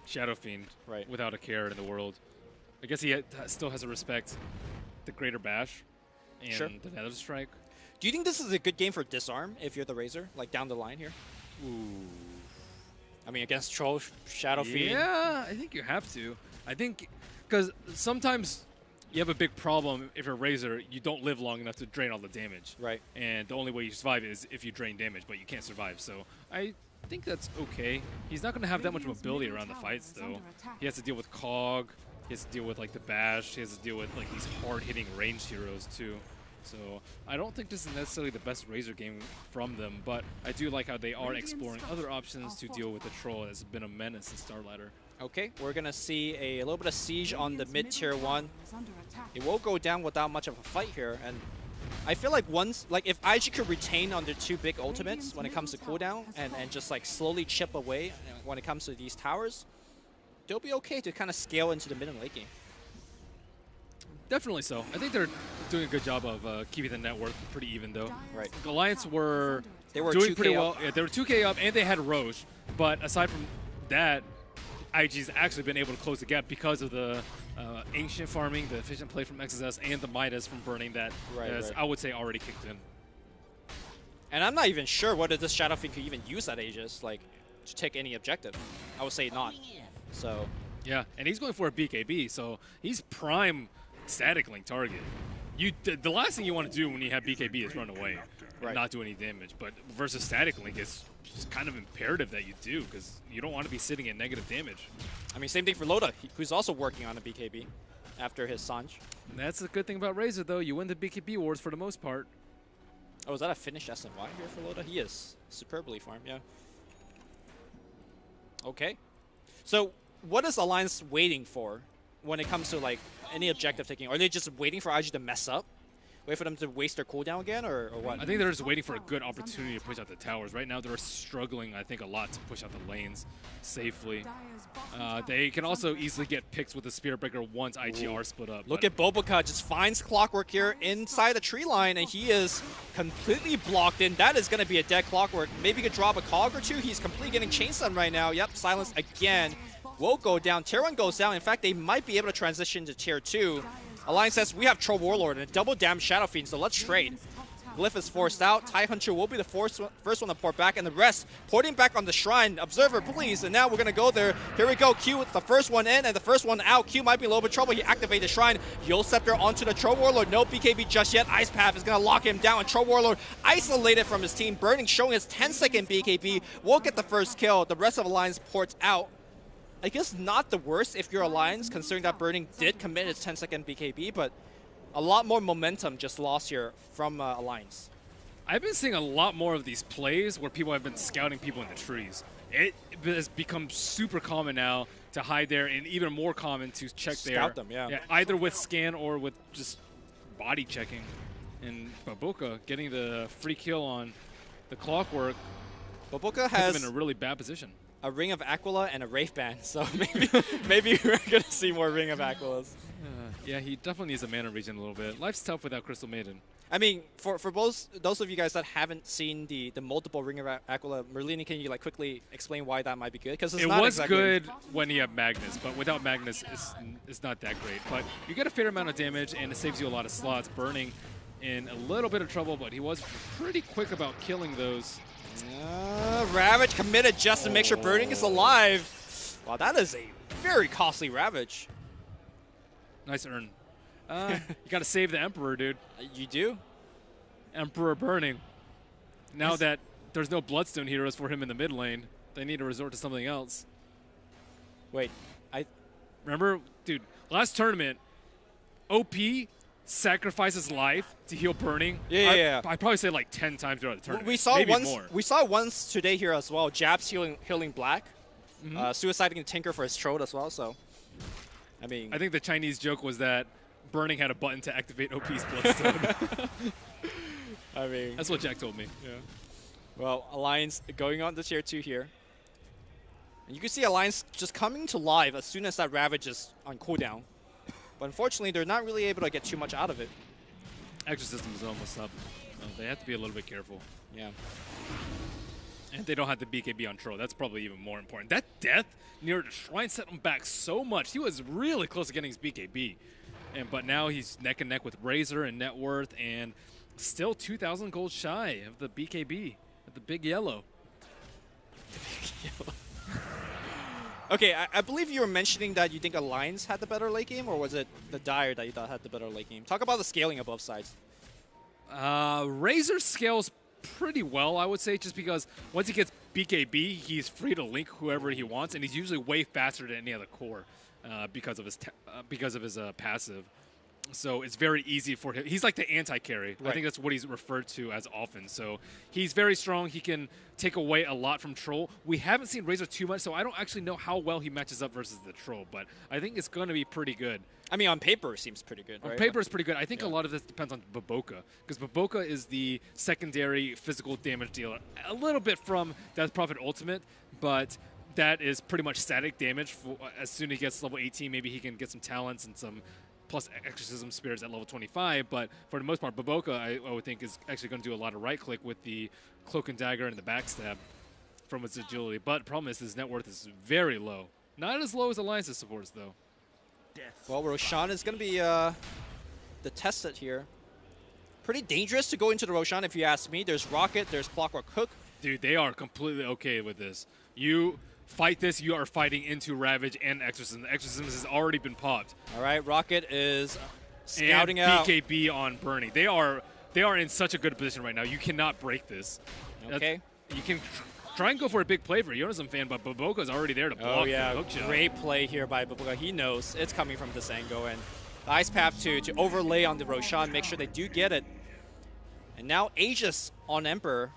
Shadow Fiend without a care in the world. I guess he still has to respect the Greater Bash and the Nether Strike. Do you think this is a good game for Disarm if you're the Razor, like down the line here? Ooh. I mean, against Troll, Shadow Fiend. Yeah, I think you have to. I think because sometimes you have a big problem if you're a Razor, you don't live long enough to drain all the damage. Right. And the only way you survive is if you drain damage, but you can't survive. So I think that's okay. He's not going to have that much mobility around the fights, though. He has to deal with Cog. He has to deal with like the Bash. He has to deal with like these hard-hitting ranged heroes, too. So I don't think this is necessarily the best Razor game from them, but I do like how they are exploring other options to deal with the Troll that's been a menace in Starladder. Okay, we're going to see a little bit of siege on the mid-tier 1. It won't go down without much of a fight here, and I feel like if IG could retain on their 2 big ultimates when it comes to cooldown and just like slowly chip away when it comes to these towers, they'll be okay to kind of scale into the mid and late game. Definitely so. I think they're doing a good job of keeping the net worth pretty even, though. Right. The Alliance were doing 2K pretty well. up. Yeah, they were 2K up, and they had Roche. But aside from that, IG's actually been able to close the gap because of the Ancient farming, the efficient play from XSS, and the Midas from Burning that has, I would say, already kicked in. And I'm not even sure whether this Shadow Fiend could even use that Aegis, like, to take any objective. I would say not. So. Yeah, and he's going for a BKB, so he's prime static link target. The last thing you want to do when you have BKB is run away and not do any damage. But versus static link, it's just kind of imperative that you do, because you don't want to be sitting at negative damage. I mean, same thing for Loda, who's also working on a BKB after his Sanj. And that's the good thing about Razor, though. You win the BKB wars for the most part. Oh, is that a finished SNY here for Loda? He is. Superbly farmed, yeah. Okay. So, what is Alliance waiting for when it comes to, like, any objective taking? Are they just waiting for IG to mess up? Wait for them to waste their cooldown again, or what? I think they're just waiting for a good opportunity to push out the towers. Right now, they're struggling, I think, a lot to push out the lanes safely. They can also easily get picked with the Spirit Breaker once IGR split up. Look at Boboka, just finds Clockwork here inside the tree line, and he is completely blocked in. That is going to be a dead Clockwork. Maybe he could drop a Cog or two. He's completely getting chainstunned right now. Yep, silence again. Will go down. Tier 1 goes down. In fact, they might be able to transition to Tier 2. Alliance says, we have Troll Warlord and a double damage Shadow Fiend, so let's trade. Glyph is forced out. Tidehunter will be the first one to port back, and the rest porting back on the Shrine. Observer, please. And now we're going to go there. Here we go. Q with the first one in and the first one out. Q might be a little bit trouble. He activates the Shrine. Yule Scepter onto the Troll Warlord. No BKB just yet. Ice Path is going to lock him down. And Troll Warlord isolated from his team. Burning showing his 10-second BKB. Will get the first kill. The rest of Alliance ports out. I guess not the worst if you're Alliance, considering that Burning did commit its 10-second BKB, but a lot more momentum just lost here from Alliance. I've been seeing a lot more of these plays where people have been scouting people in the trees. It has become super common now to hide there, and even more common to check there. Scout them, yeah. Either with scan or with just body checking. And Boboka getting the free kill on the Clockwork. Boboka has has been in a really bad position. A Ring of Aquila and a Wraith Band, so maybe we're going to see more Ring of Aquilas. Yeah, he definitely needs a mana regen a little bit. Life's tough without Crystal Maiden. I mean, for those of you guys that haven't seen the multiple Ring of Aquila, Merlini, can you like quickly explain why that might be good? Because it was good when you have Magnus, but without Magnus, it's not that great. But you get a fair amount of damage, and it saves you a lot of slots. Burning in a little bit of trouble, but he was pretty quick about killing those. Ravage committed just to make sure Burning is alive. Wow, that is a very costly Ravage. Nice earn. You got to save the Emperor, dude. You do? Emperor Burning. Now that there's no Bloodstone heroes for him in the mid lane, they need to resort to something else. Wait, remember, dude, last tournament, OP sacrifices life to heal Burning. Yeah. I probably said like 10 times throughout the tournament. We saw maybe once. More. We saw once today here as well. Jabs healing Black, suiciding Tinker for his Trode as well. So, I mean, I think the Chinese joke was that Burning had a button to activate OP's Bloodstone. I mean, that's what Jack told me. Yeah. Well, Alliance going on to tier 2 here. And you can see Alliance just coming to live as soon as that Ravage is on cooldown. But unfortunately, they're not really able to get too much out of it. Exorcism is almost up. They have to be a little bit careful. Yeah. And they don't have the BKB on Tro. That's probably even more important. That death near the Shrine set him back so much. He was really close to getting his BKB. But now he's neck and neck with Razor and net worth, and still 2,000 gold shy of the BKB, of the big yellow. Okay, I believe you were mentioning that you think Alliance had the better late game, or was it the Dire that you thought had the better late game? Talk about the scaling of both sides. Razor scales pretty well, I would say, just because once he gets BKB, he's free to link whoever he wants, and he's usually way faster than any other core because of his passive. So it's very easy for him. He's like the anti-carry. Right. I think that's what he's referred to as often. So he's very strong. He can take away a lot from Troll. We haven't seen Razor too much, so I don't actually know how well he matches up versus the Troll, but I think it's going to be pretty good. I mean, on paper, it seems pretty good, right? On paper, it's pretty good. I think a lot of this depends on Baboka, because Baboka is the secondary physical damage dealer. A little bit from Death Prophet Ultimate, but that is pretty much static damage. As soon as he gets level 18, maybe he can get some talents and some plus Exorcism Spirits at level 25, but for the most part, Baboka, I would think, is actually going to do a lot of right-click with the Cloak and Dagger and the backstab from its agility. But the problem is his net worth is very low. Not as low as Alliance's supports, though. Well, Roshan is going to be the tested here. Pretty dangerous to go into the Roshan, if you ask me. There's Rocket, there's Clockwork Hook. Dude, they are completely okay with this. You fight this, you are fighting into Ravage and Exorcism. The Exorcism has already been popped. All right, Rocket is scouting and out. BKB on Burning. They are in such a good position right now. You cannot break this. Okay. You can try and go for a big play for a Yonism fan, but Baboka's already there to block the hook shot. Great play here by Baboka. He knows it's coming from this angle, and the Ice Path to overlay on the Roshan, make sure they do get it. And now Aegis on Emperor.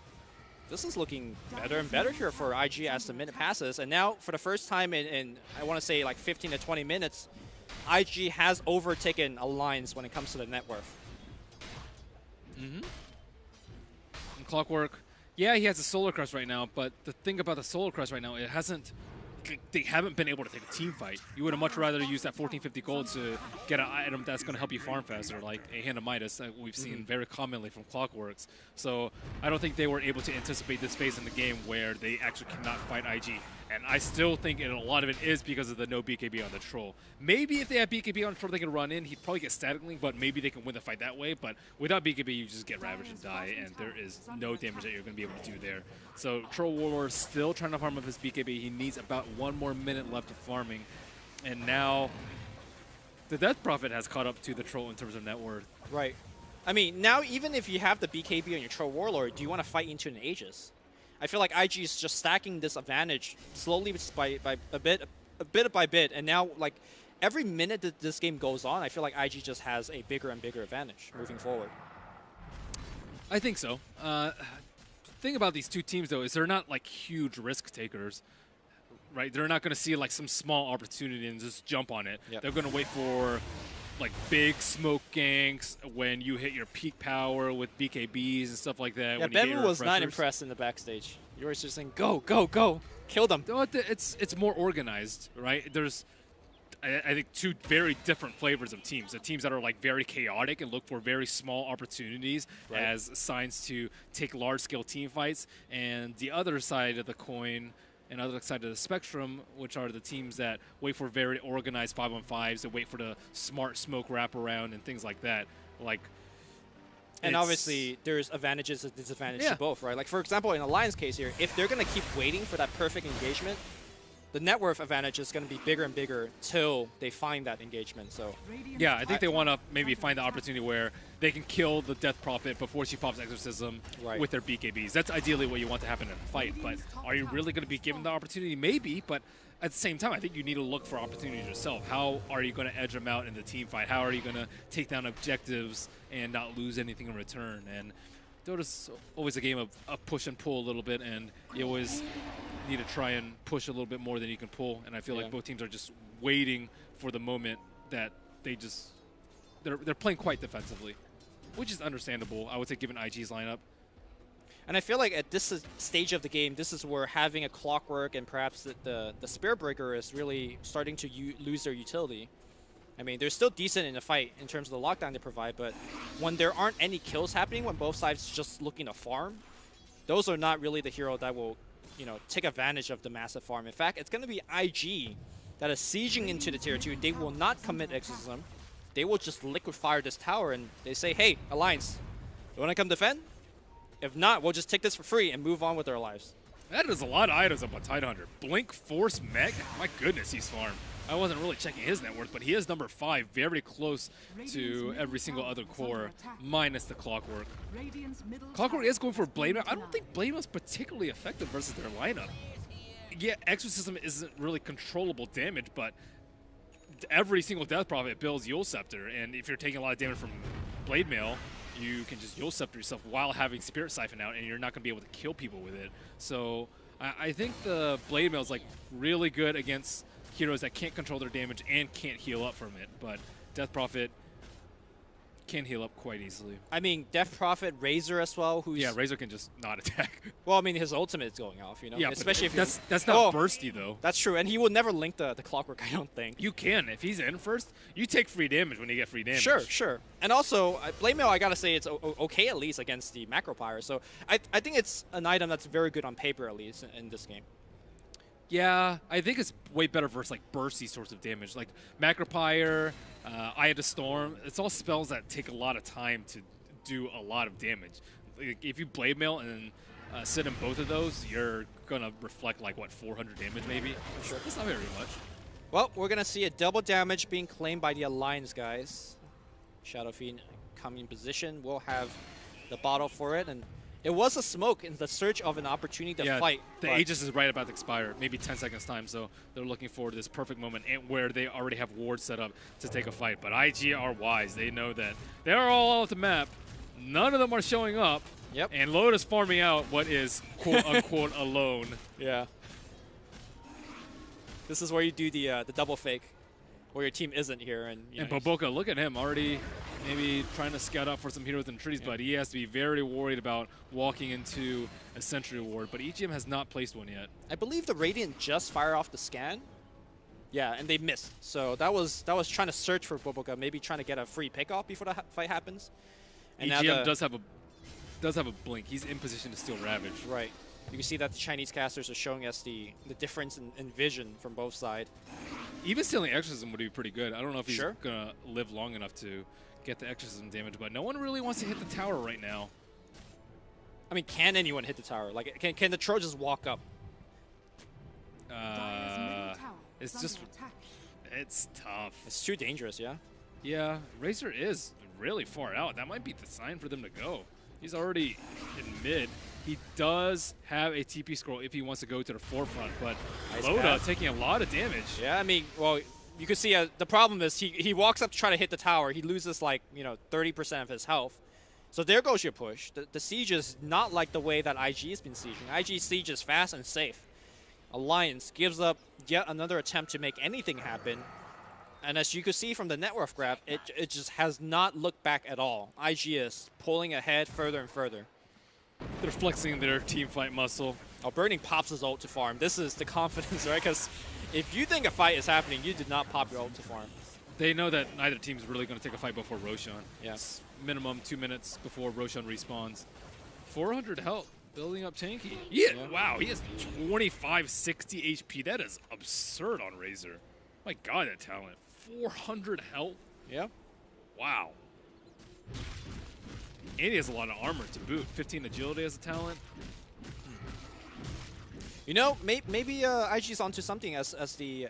This is looking better and better here for IG as the minute passes. And now, for the first time in I want to say, like 15 to 20 minutes, IG has overtaken Alliance when it comes to the net worth. And Clockwork, yeah, he has a Solar Crest right now, but the thing about the Solar Crest right now, they haven't been able to take a team fight. You would have much rather use that 1450 gold to get an item that's going to help you farm faster, like a Hand of Midas that we've seen very commonly from Clockworks. So I don't think they were able to anticipate this phase in the game where they actually cannot fight IG. And I still think a lot of it is because of the no BKB on the Troll. Maybe if they have BKB on the Troll, they can run in. He'd probably get static link, but maybe they can win the fight that way. But without BKB, you just get Ravaged and die, and there is no damage that you're going to be able to do there. So Troll Warlord is still trying to farm up his BKB. He needs about 1 more minute left of farming. And now the Death Prophet has caught up to the Troll in terms of net worth. Right. I mean, now even if you have the BKB on your Troll Warlord, do you want to fight into an Aegis? I feel like IG is just stacking this advantage slowly by a bit by bit, and now like every minute that this game goes on, I feel like IG just has a bigger and bigger advantage moving forward. I think so. The thing about these two teams though is they're not like huge risk takers, right? They're not going to see like some small opportunity and just jump on it. Yep. They're going to wait for like big smoke ganks when you hit your peak power with BKBs and stuff like that. Yeah, Benmu was not impressed in the backstage. You were just saying, go, go, go. Kill them. It's more organized, right? I think two very different flavors of teams. The teams that are like very chaotic and look for very small opportunities as signs to take large-scale team fights, and the other side of the coin and other side of the spectrum, which are the teams that wait for very organized 5-on-5s, that wait for the smart smoke wraparound and things like that. Like, and obviously, there's advantages and disadvantages to both, right? Like, for example, in Alliance case here, if they're going to keep waiting for that perfect engagement, the net worth advantage is going to be bigger and bigger till they find that engagement. So yeah, I think they want to maybe find the opportunity where they can kill the Death Prophet before she pops Exorcism with their BKBs. That's ideally what you want to happen in a fight. But are you really going to be given the opportunity? Maybe, but at the same time, I think you need to look for opportunities yourself. How are you going to edge them out in the team fight? How are you going to take down objectives and not lose anything in return? And Dota's always a game of push and pull a little bit, and you always need to try and push a little bit more than you can pull. And I feel like both teams are just waiting for the moment that they're playing quite defensively, which is understandable, I would say, given IG's lineup. And I feel like at this stage of the game, this is where having a Clockwork and perhaps the Spear Breaker is really starting to lose their utility. I mean, they're still decent in the fight in terms of the lockdown they provide, but when there aren't any kills happening, when both sides are just looking to farm, those are not really the hero that will, take advantage of the massive farm. In fact, it's going to be IG that is sieging into the tier 2. They will not commit Exorcism. They will just liquid fire this tower, and they say, hey, Alliance, you want to come defend? If not, we'll just take this for free and move on with our lives. That is a lot of items up on Tidehunter. Blink, Force, Mech. My goodness, he's farmed. I wasn't really checking his net worth, but he is number 5, very close to every single other core, minus the Clockwork. Clockwork is going for Blade Mail. I don't think Blade Mail is particularly effective versus their lineup. Yeah, Exorcism isn't really controllable damage, but every single Death Prophet builds Yule Scepter, and if you're taking a lot of damage from Blade Mail, you can just Yule Scepter yourself while having Spirit Siphon out, and you're not going to be able to kill people with it. So I think the Blade Mail is like really good against heroes that can't control their damage and can't heal up from it, but Death Prophet can heal up quite easily. I mean, Death Prophet, Razor as well, who's... Yeah, Razor can just not attack. Well, I mean, his ultimate is going off, Yeah, especially if that's not bursty, though. That's true, and he will never link the Clockwork, I don't think. You can. If he's in first, you take free damage when you get free damage. Sure. And also, Blade Mail, I gotta say, it's okay at least against the Macro Pyre, so I think it's an item that's very good on paper, at least, in this game. Yeah, I think it's way better versus like bursty sorts of damage, like Macropyre, Eye of the Storm. It's all spells that take a lot of time to do a lot of damage. Like, if you Blade Mail and sit in both of those, you're gonna reflect like what 400 damage maybe. Sure, it's not very much. Well, we're gonna see a double damage being claimed by the Alliance guys. Shadow Fiend coming in position. We'll have the bottle for it, and it was a smoke in the search of an opportunity to fight. The Aegis is right about to expire, maybe 10 seconds time, so they're looking forward to this perfect moment where they already have wards set up to take a fight. But IG are wise. They know that they're all off the map. None of them are showing up. Yep. And Lotus farming out what is quote-unquote alone. Yeah. This is where you do the double fake, where your team isn't here. And Boboka, look at him, already maybe trying to scout out for some heroes in the trees, but he has to be very worried about walking into a Sentry Ward. But EGM has not placed one yet. I believe the Radiant just fired off the scan. Yeah, and they missed. So that was trying to search for Boboka, maybe trying to get a free pick-off before the fight happens. And EGM does have a blink. He's in position to steal Ravage. Right. You can see that the Chinese casters are showing us the difference in vision from both sides. Even stealing Exorcism would be pretty good. I don't know if he's Sure. going to live long enough to get the Exorcism damage, but no one really wants to hit the tower right now. I mean, can anyone hit the tower? Like, can the Trojans walk up? It's just, it's tough. It's too dangerous, yeah? Yeah, Razor is really far out. That might be the sign for them to go. He's already in mid. He does have a TP scroll if he wants to go to the forefront, but Nice Loda path. taking a lot of damage. Yeah, I mean, well, you can see the problem is he walks up to try to hit the tower. He loses like, 30% of his health. So there goes your push. The siege is not like the way that IG has been sieging. IG siege is fast and safe. Alliance gives up yet another attempt to make anything happen. And as you can see from the net worth graph, it just has not looked back at all. IG is pulling ahead further and further. They're flexing their team fight muscle. Oh, Burning pops his ult to farm. This is the confidence, right? Because If you think a fight is happening, you did not pop your ult to farm. They know that neither team is really going to take a fight before Roshan. Yeah. It's minimum 2 minutes before Roshan respawns. 400 health, building up tanky. Yeah, wow, he has 2560 HP. That is absurd on Razor. My god, that talent. 400 health? Yeah. Wow. And he has a lot of armor to boot. 15 agility as a talent. You know, maybe IG's onto something as the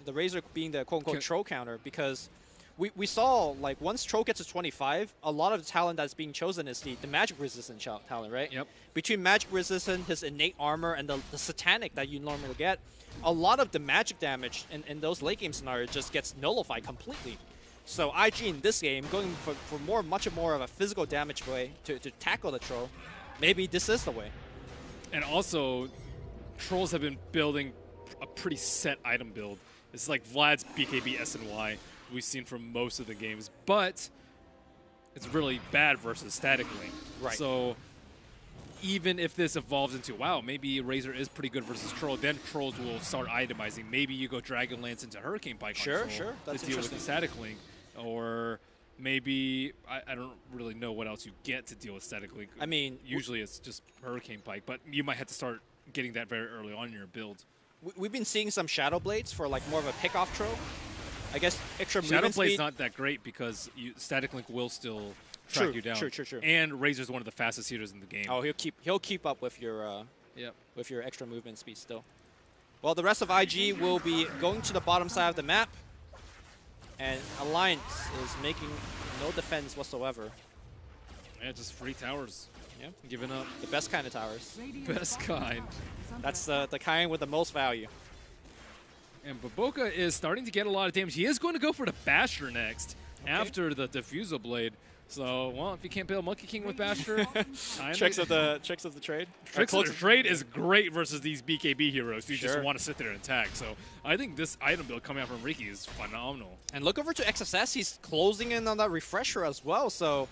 Razor being the quote-unquote troll counter, because we saw, like, once troll gets to 25, a lot of the talent that's being chosen is the magic resistant talent, right? Yep. Between magic resistant, his innate armor, and the satanic that you normally get, a lot of the magic damage in those late game scenarios just gets nullified completely. So IG in this game, going for much more of a physical damage way to tackle the troll, maybe this is the way. And also, trolls have been building a pretty set item build. It's like Vlad's BKB SNY we've seen from most of the games, but it's really bad versus Static Link. Right. So even if this evolves into, wow, maybe Razor is pretty good versus Troll, then Trolls will start itemizing. Maybe you go Dragonlance into Hurricane Pike on Sure, Troll sure. That's to deal with the interesting. Static Link. Or maybe, I don't really know what else you get to deal with Static Link. I mean, usually it's just Hurricane Pike, but you might have to start getting that very early on in your build. We've been seeing some Shadow Blades for like more of a pick-off troll. I guess extra Shadow movement Blade's speed. not that great because Static Link will still track True, you down. true. And Razor's one of the fastest hitters in the game. Oh, he'll keep up with your Yep. with your extra movement speed still. Well, the rest of IG will be going to the bottom side of the map, and Alliance is making no defense whatsoever. Yeah, just free towers. Yeah, Giving up. the best kind of towers. Best kind. That's the kind with the most value. And Baboka is starting to get a lot of damage. He is going to go for the Basher next after the Diffusal Blade. So, well, if you can't build Monkey King with Basher, Tricks of the trade. Tricks of the trade is great versus these BKB heroes who just Sure. want to sit there and attack. So I think this item build coming out from Ricky is phenomenal. And look over to XSS. He's closing in on that refresher as well. So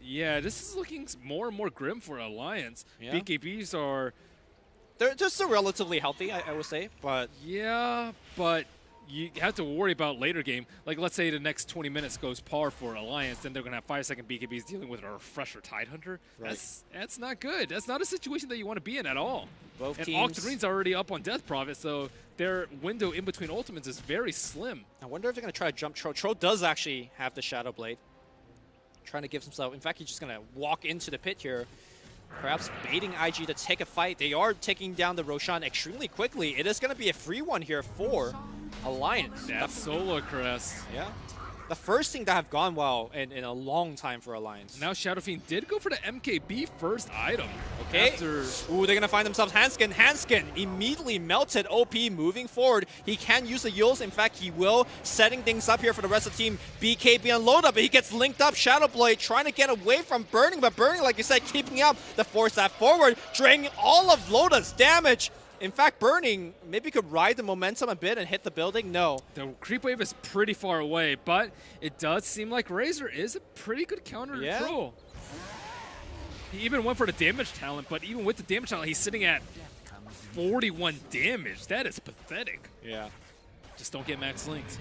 Yeah, this is looking more and more grim for Alliance. Yeah. BKBs are, they're just still relatively healthy, I would say. But yeah, but you have to worry about later game. Like, let's say the next 20 minutes goes par for Alliance, then they're going to have 5-second BKBs dealing with a refresher Tidehunter. Right. That's not good. That's not a situation that you want to be in at all. both And teams. Octarine's already up on Death Prophet, so their window in between ultimates is very slim. I wonder if they're going to try to jump Troll. Troll does actually have the Shadow Blade. Trying to give himself. In fact, he's just going to walk into the pit here. Perhaps baiting IG to take a fight. They are taking down the Roshan extremely quickly. It is going to be a free one here for Alliance. That's Solar Crest. Yeah. The first thing that have gone well in a long time for Alliance. Now Shadow Fiend did go for the MKB first item. Okay. After Ooh, they're going to find themselves Hanskin. Hanskin immediately melted OP moving forward. He can use the Yules. In fact, he will. Setting things up here for the rest of the team. BKB on load up, but he gets linked up. Shadow Blade trying to get away from Burning, but Burning, like you said, keeping up the force that forward, draining all of Loda's damage. In fact, Burning maybe could ride the momentum a bit and hit the building. No. the creep wave is pretty far away, but it does seem like Razor is a pretty good counter Yeah. to Troll. He even went for the damage talent, but even with the damage talent, he's sitting at 41 damage. That is pathetic. Yeah. Just don't get max linked.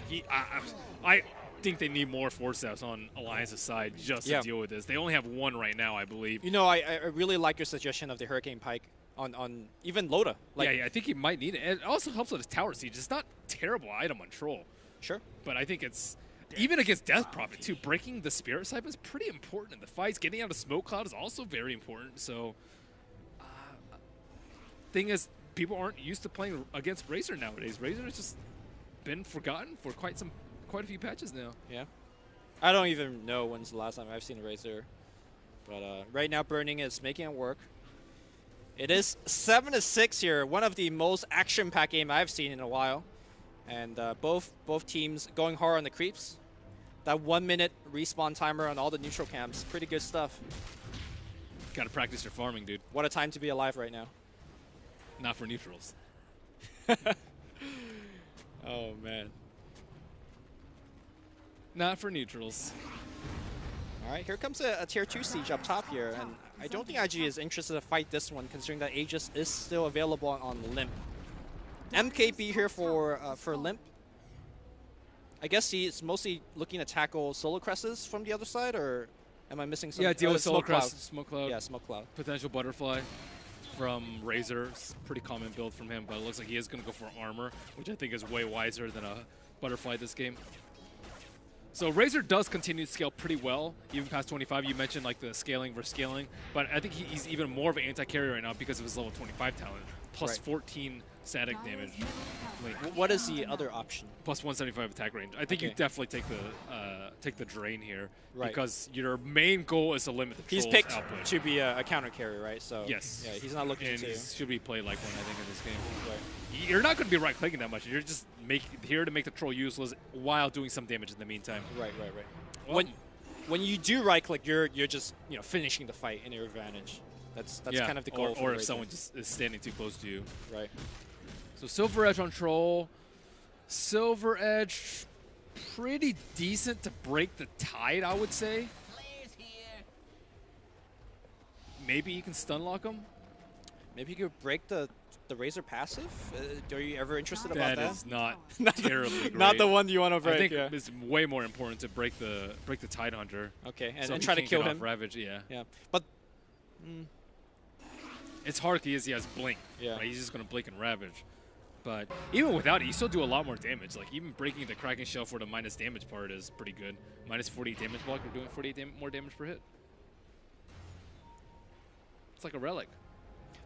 I think they need more force steps on Alliance's side just Yeah. to deal with this. They only have one right now, I believe. You know, I really like your suggestion of the Hurricane Pike on even Loda. Like, yeah, I think he might need it. It also helps with his tower siege. It's not a terrible item on Troll, Sure. but I think it's even against Death Prophet too. Breaking the Spirit Siphon is pretty important in the fights. Getting out of Smoke Cloud is also very important. So, thing is, people aren't used to playing against Razor nowadays. Razor has just been forgotten for quite a few patches now. Yeah. I don't even know when's the last time I've seen a Razor. But right now, Burning is making it work. It is 7-6 here, one of the most action-packed game I've seen in a while. And both teams going hard on the creeps. That 1 minute respawn timer on all the neutral camps, pretty good stuff. Got to practice your farming, dude. What a time to be alive right now. Not for neutrals. Oh, man. Not for neutrals. All right, here comes a tier 2 siege up top here, and I don't think IG is interested to fight this one, considering that Aegis is still available on Limp. MKB here for Limp. I guess he's mostly looking to tackle Solar Cresses from the other side, or am I missing something? Yeah, deal with Solar Smoke Cloud. Crest, Smoke Cloud. Yeah, Smoke Cloud. Potential Butterfly from Razor. It's a pretty common build from him, but it looks like he is going to go for Armor, which I think is way wiser than a Butterfly this game. So Razor does continue to scale pretty well, even past 25. You mentioned like the scaling versus scaling, but I think he's even more of an anti-carry right now because of his level 25 talent, plus Right. 14 static damage. What is the other option? Plus 175 attack range. I think you Okay. definitely take the drain here, Right. because your main goal is to limit the He's troll's picked output. to be a counter carry, right? So Yes. yeah, he's not looking And to. he should be played like one, I think, in this game. Right. You're not going to be right-clicking that much. You're just here to make the troll useless while doing some damage in the meantime. Right. Well, When you do right click, you're just finishing the fight in your advantage. That's yeah, kind of the goal. Or for if Razor. someone just is standing too close to you. Right. So Silver Edge on Troll. Silver Edge, pretty decent to break the tide, I would say. Maybe you can stun lock him. Maybe you could break the Razor passive. Are you ever interested about that? That is not Not terribly great. Not the one you want to break. I think yeah. it's way more important to break the Tide Hunter. Okay, so and he try to can't kill get off him. Ravage, yeah. Yeah, but It's hard because he has Blink. Yeah. Right? He's just going to Blink and Ravage. But even without it, you still do a lot more damage. Like, even breaking the Kraken Shell for the minus damage part is pretty good. Minus 48 damage block, we're doing 48 more damage per hit. It's like a relic.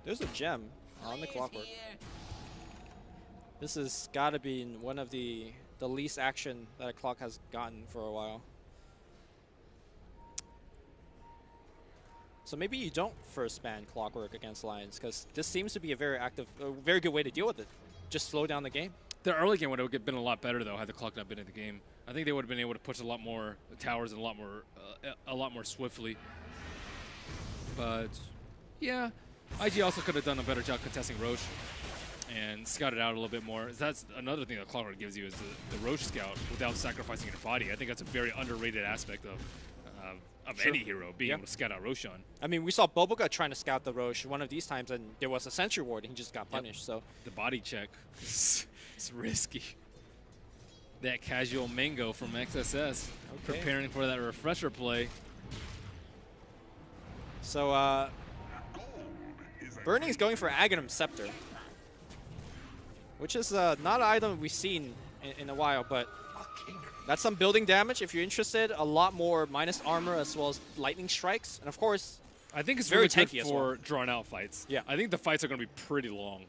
there's a gem on the Clockwork. This has got to be one of the least action that a Clock has gotten for a while. So maybe you don't first ban Clockwork against Lions, because this seems to be a very good way to deal with it. Just slow down the game. The early game would have been a lot better, though, had the Clock not been in the game. I think they would have been able to push a lot more towers and a lot more swiftly. But yeah, IG also could have done a better job contesting Roche and scouted out a little bit more. That's another thing that Clockwork gives you is the Roche scout without sacrificing your body. I think that's a very underrated aspect of Sure. any hero, being able to scout out Roshan. I mean, we saw Boboka trying to scout the Roche one of these times, and there was a Sentry Ward, and he just got punished. So The body check is risky. That casual Mango from XSS, Okay. preparing for that refresher play. So Burning's going for Aghanim Scepter, which is not an item we've seen in a while, but that's some building damage if you're interested. A lot more minus armor as well as lightning strikes, and of course, I think it's very really good tanky as for well. drawn out fights. Yeah. I think the fights are going to be pretty long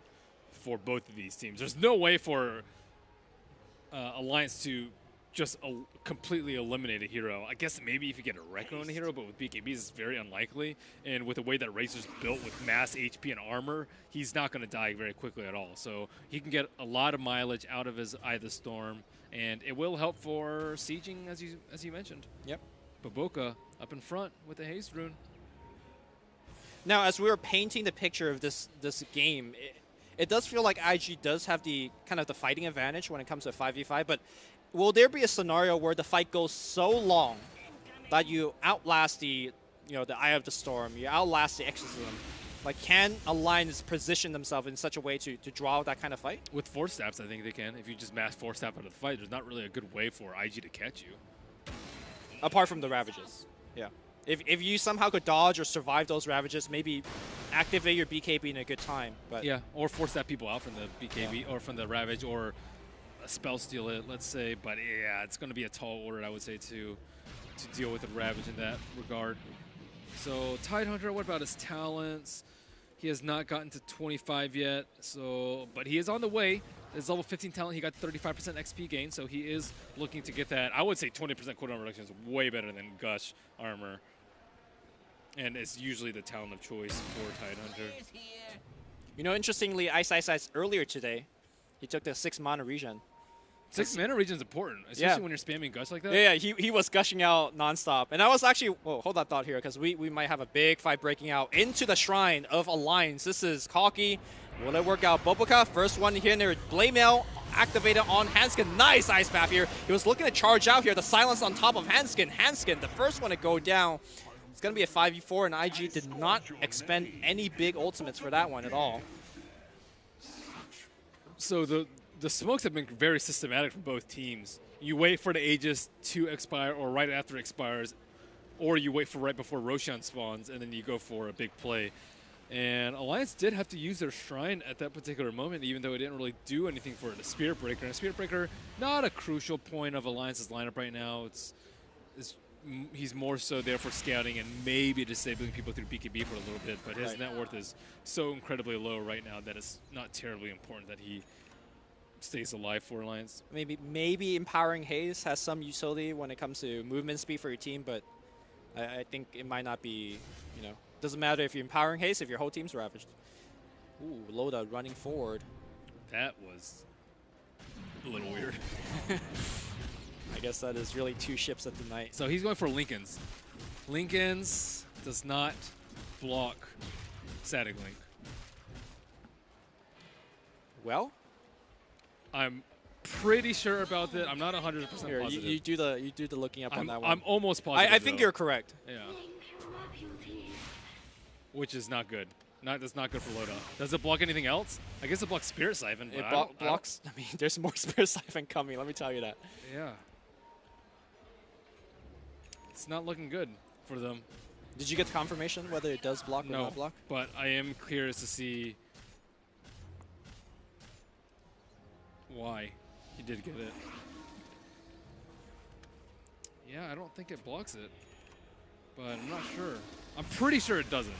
for both of these teams. There's no way for Alliance to just completely eliminate a hero. I guess maybe if you get a Rekko in a hero, but with BKBs it's very unlikely. And with the way that Razor's built with mass HP and armor, he's not going to die very quickly at all. So he can get a lot of mileage out of his Eye of the Storm, and it will help for sieging, as you mentioned. Yep. Boboka up in front with the Haste Rune. Now, as we were painting the picture of this game, it does feel like IG does have the kind of the fighting advantage when it comes to 5v5, but will there be a scenario where the fight goes so long that you outlast the Eye of the Storm, you outlast the Exorcism? Like, can Alliance position themselves in such a way to draw that kind of fight? With Force Stabs, I think they can. If you just mass Force Stab out of the fight, there's not really a good way for IG to catch you. Apart from the Ravages. Yeah. If you somehow could dodge or survive those Ravages, maybe activate your BKB in a good time. But Yeah, or force that people out from the BKB or from the Ravage, or spell steal it, let's say. But yeah, it's going to be a tall order, I would say, to deal with the Ravage in that regard. So Tidehunter, what about his talents? He has not gotten to 25 yet, but he is on the way. His level 15 talent, he got 35% XP gain, so he is looking to get that. I would say 20% cooldown reduction is way better than Gush armor. And it's usually the talent of choice for Tidehunter. Interestingly, Ice earlier today, he took the 6 mana regen. 6 mana regen is important, especially when you're spamming Gush like that. Yeah, he was gushing out nonstop. And I was actually, hold that thought here, because we might have a big fight breaking out into the Shrine of Alliance. This is Kalki. Will it work out? Boboka, first one here in there. Blade Mail activated on Hanskin. Nice Ice Path here. He was looking to charge out here. The silence on top of Hanskin. Hanskin, the first one to go down. It's going to be a 5v4, and IG did not expend any big ultimates for that one at all. So the smokes have been very systematic from both teams. You wait for the Aegis to expire or right after it expires, or you wait for right before Roshan spawns, and then you go for a big play. And Alliance did have to use their Shrine at that particular moment, even though it didn't really do anything for the Spirit Breaker. And Spirit Breaker, not a crucial point of Alliance's lineup right now. He's more so there for scouting and maybe disabling people through BKB for a little bit, but his net worth is so incredibly low right now that it's not terribly important that he stays alive for Alliance. Maybe Empowering Haze has some utility when it comes to movement speed for your team, but I think it might not be, doesn't matter if you're Empowering Haze if your whole team's ravaged. Ooh, Loda running forward. That was a little weird. I guess that is really 2 ships at the night. So he's going for Linken's. Linken's does not block Static Link. Well, I'm pretty sure about that. I'm not 100% positive. You do the looking up on that one. I'm almost positive. I think you're correct. Yeah. Which is not good. That's not good for Loda. Does it block anything else? I guess it blocks Spirit Siphon. But It blocks. I mean, there's more Spirit Siphon coming. Let me tell you that. Yeah. It's not looking good for them. Did you get confirmation whether it does block or not block? But I am curious to see why he did get it. Yeah, I don't think it blocks it, but I'm not sure. I'm pretty sure it doesn't.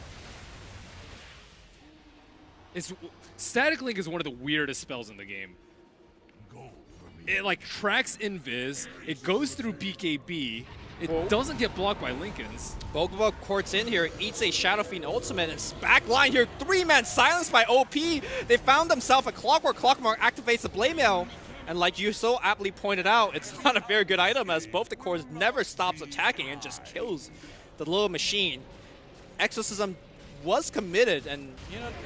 Static Link is one of the weirdest spells in the game. It like tracks Invis, it goes through BKB, it doesn't get blocked by Linken's. Bogoba courts in here, eats a Shadow Fiend ultimate, and it's back line here, 3-man silenced by OP. They found themselves a Clockwork. Clockmark activates the Blade Mail, and like you so aptly pointed out, it's not a very good item as both the cores never stops attacking and just kills the little machine. Exorcism was committed, and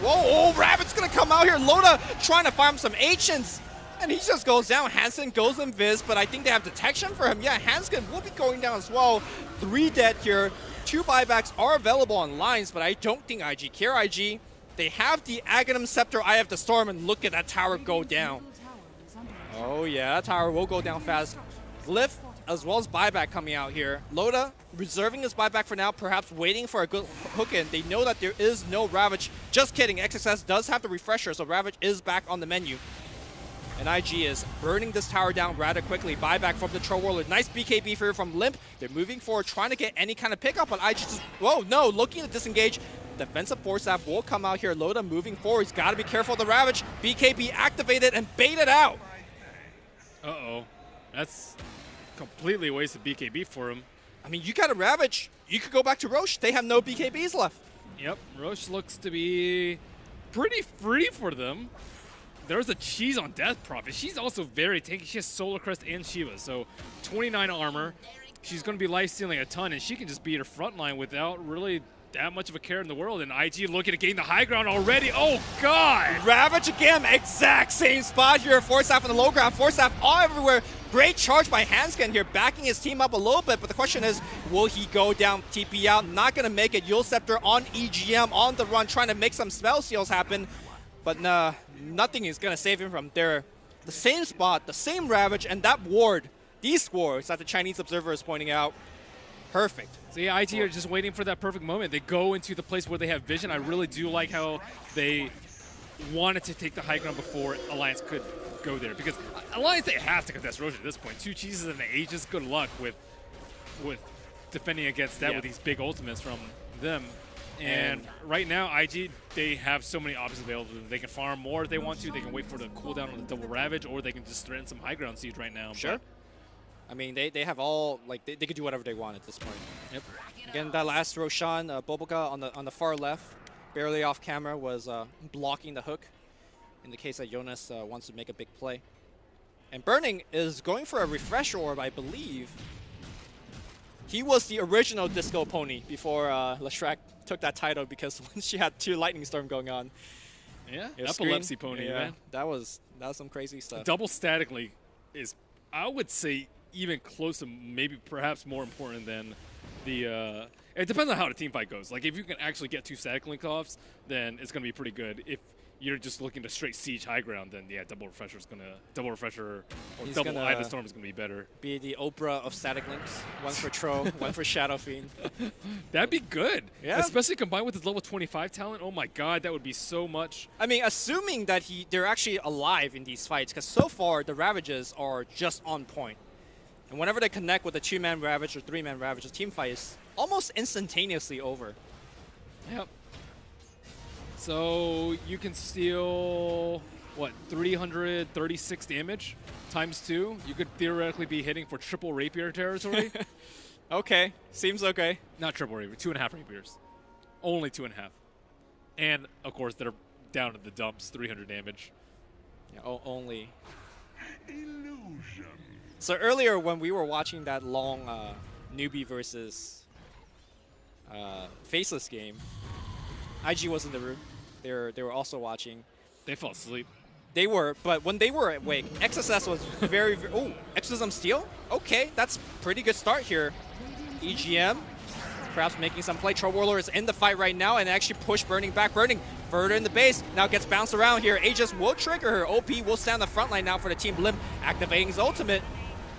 whoa, Rabbit's gonna come out here. Loda trying to farm some Ancients, and he just goes down. Hansen goes Invis, but I think they have detection for him. Yeah, Hansen will be going down as well. 3 dead here. 2 buybacks are available on lines, but I don't think IG care. IG, they have the Aghanim Scepter, Eye of the Storm, and look at that tower go down. Oh yeah, that tower will go down fast. Glyph as well as buyback coming out here. Loda reserving his buyback for now, perhaps waiting for a good hook in. They know that there is no Ravage. Just kidding, XXS does have the refresher, so Ravage is back on the menu. And IG is burning this tower down rather quickly. Buyback from the Troll Warlord. Nice BKB here from Limp. They're moving forward, trying to get any kind of pickup, but IG just, whoa, no, looking to disengage. Defensive Force Staff will come out here. Loda moving forward. He's got to be careful of the Ravage. BKB activated and baited out. Uh-oh. That's completely a waste of BKB for him. I mean, you got a Ravage. You could go back to Roche. They have no BKBs left. Yep, Roche looks to be pretty free for them. There's a Cheese on Death Prophet. She's also very tanky. She has Solar Crest and Shiva, so 29 armor. She's going to be life-stealing a ton, and she can just beat her front line without really that much of a care in the world. And IG looking to gain the high ground already. Oh, God! Ravage again, exact same spot here. Force Staff on the low ground. Force Staff all everywhere. Great charge by Hanskin here, backing his team up a little bit, but the question is, will he go down, TP out? Not going to make it. Eul Scepter on EGM, on the run, trying to make some spell seals happen. But nah, nothing is going to save him from there. The same spot, the same Ravage, and that ward, these wards that the Chinese observer is pointing out, perfect. So yeah, IG are just waiting for that perfect moment. They go into the place where they have vision. I really do like how they wanted to take the high ground before Alliance could go there. Because Alliance, they have to contest Roche at this point. 2 cheeses and the Aegis, good luck with defending against that with these big ultimates from them. And right now, IG, they have so many options available to them. They can farm more if they want to. They can wait for the cooldown on the double Ravage, or they can just threaten some high ground siege right now. Sure. But I mean, they have all, like, they could do whatever they want at this point. Yep. Again, that last Roshan, Boboka on the far left, barely off camera, was blocking the hook in the case that Jonas wants to make a big play. And Burning is going for a refresh orb, I believe. He was the original Disco Pony before Leshrac took that title, because when she had 2 Lightning Storm going on. Yeah, Epilepsy Pony, man. That was some crazy stuff. Double statically is, I would say, even close to maybe perhaps more important than the it depends on how the team fight goes. Like, if you can actually get 2 static link offs, then it's going to be pretty good. If you're just looking to straight siege high ground, then yeah, double refresher or He's double gonna Eye of the Storm is gonna be better. Be the Oprah of static links. One for Tro, one for Shadow Fiend. That'd be good. Yeah. Especially combined with his level 25 talent. Oh my god, that would be so much. I mean, assuming that they're actually alive in these fights, because so far the Ravages are just on point. And whenever they connect with a 2-man Ravage or 3-man Ravage, the team fight is almost instantaneously over. Yep. So you can steal, what, 336 damage times 2? You could theoretically be hitting for triple rapier territory. Okay, seems okay. Not triple rapier, 2.5 rapiers. Only 2.5. And, of course, they're down in the dumps, 300 damage. Yeah, only. So earlier when we were watching that long newbie versus Faceless game, IG was in the room. They were also watching. They fell asleep. They were, but when they were awake, XSS was very, oh, Exorcism Steal? Okay, that's pretty good start here. EGM, perhaps making some play. Troll Warlord is in the fight right now and actually push Burning back. Burning further in the base, now gets bounced around here. Aegis will trigger her. OP will stand on the front line now for the team. Blim activating his ultimate.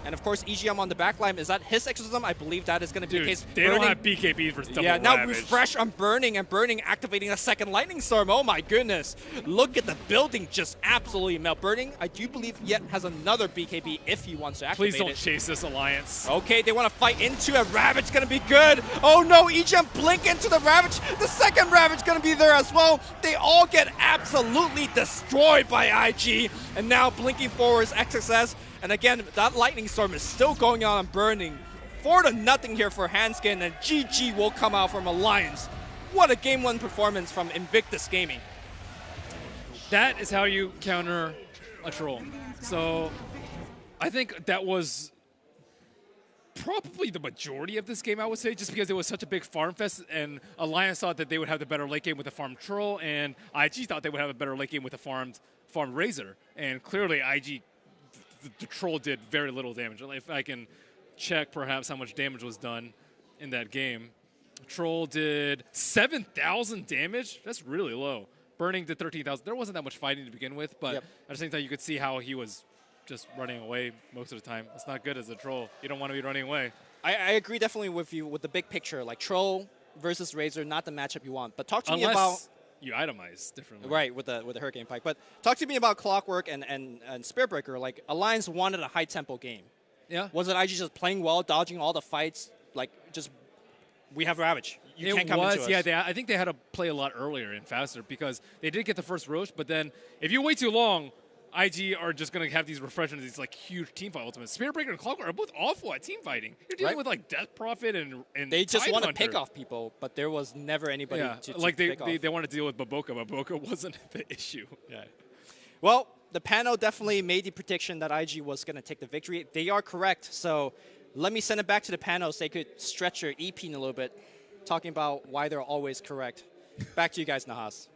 And of course, EGM on the back line. Is that his Exorcism? I believe that is going to be the case. They don't have BKBs for double Yeah, now Ravage. refresh on Burning, and Burning activating a second Lightning Storm. Oh my goodness. Look at the building just absolutely melt. Burning, I do believe, yet has another BKB if he wants to activate Please don't it. chase this Alliance. Okay, they want to fight into a Ravage, gonna be good. Oh no, EGM blink into the Ravage. The second Ravage gonna be there as well. They all get absolutely destroyed by IG. And now blinking forward is XXS. And again, that Lightning Storm is still going on Burning. 4-0 here for Hanskin, and GG will come out from Alliance. What a Game 1 performance from Invictus Gaming. That is how you counter a troll. So I think that was probably the majority of this game, I would say, just because it was such a big farm fest, and Alliance thought that they would have the better late game with a farmed troll, and IG thought they would have a better late game with a farmed Razor. And clearly IG, the troll did very little damage. If I can check perhaps how much damage was done in that game. Troll did 7,000 damage. That's really low. Burning did 13,000. There wasn't that much fighting to begin with, but Yep. at the same time, you could see how he was just running away most of the time. It's not good as a troll. You don't want to be running away. I agree definitely with you with the big picture. Like Troll versus Razor, not the matchup you want. But talk to me about... Unless you itemize differently. Right, with the Hurricane Pike. But talk to me about Clockwork and Spiritbreaker. Like, Alliance wanted a high-tempo game. Yeah. Was it IG just playing well, dodging all the fights? Like, just, we have Ravage. You can't come into us. Yeah, I think they had to play a lot earlier and faster because they did get the first Roche, but then if you wait too long, IG are just going to have these refreshments, these like huge team fight ultimates. Spiritbreaker and Clockwork are both awful at team fighting. You're dealing Right. with like Death Prophet and They just want to Tidehunter. pick off people, but there was never anybody to like pick off. they want to deal with Baboka. Baboka wasn't the issue. Yeah. Well, the panel definitely made the prediction that IG was going to take the victory. They are correct, so let me send it back to the panel so they could stretch their EP in a little bit, talking about why they're always correct. Back to you guys, Nahas.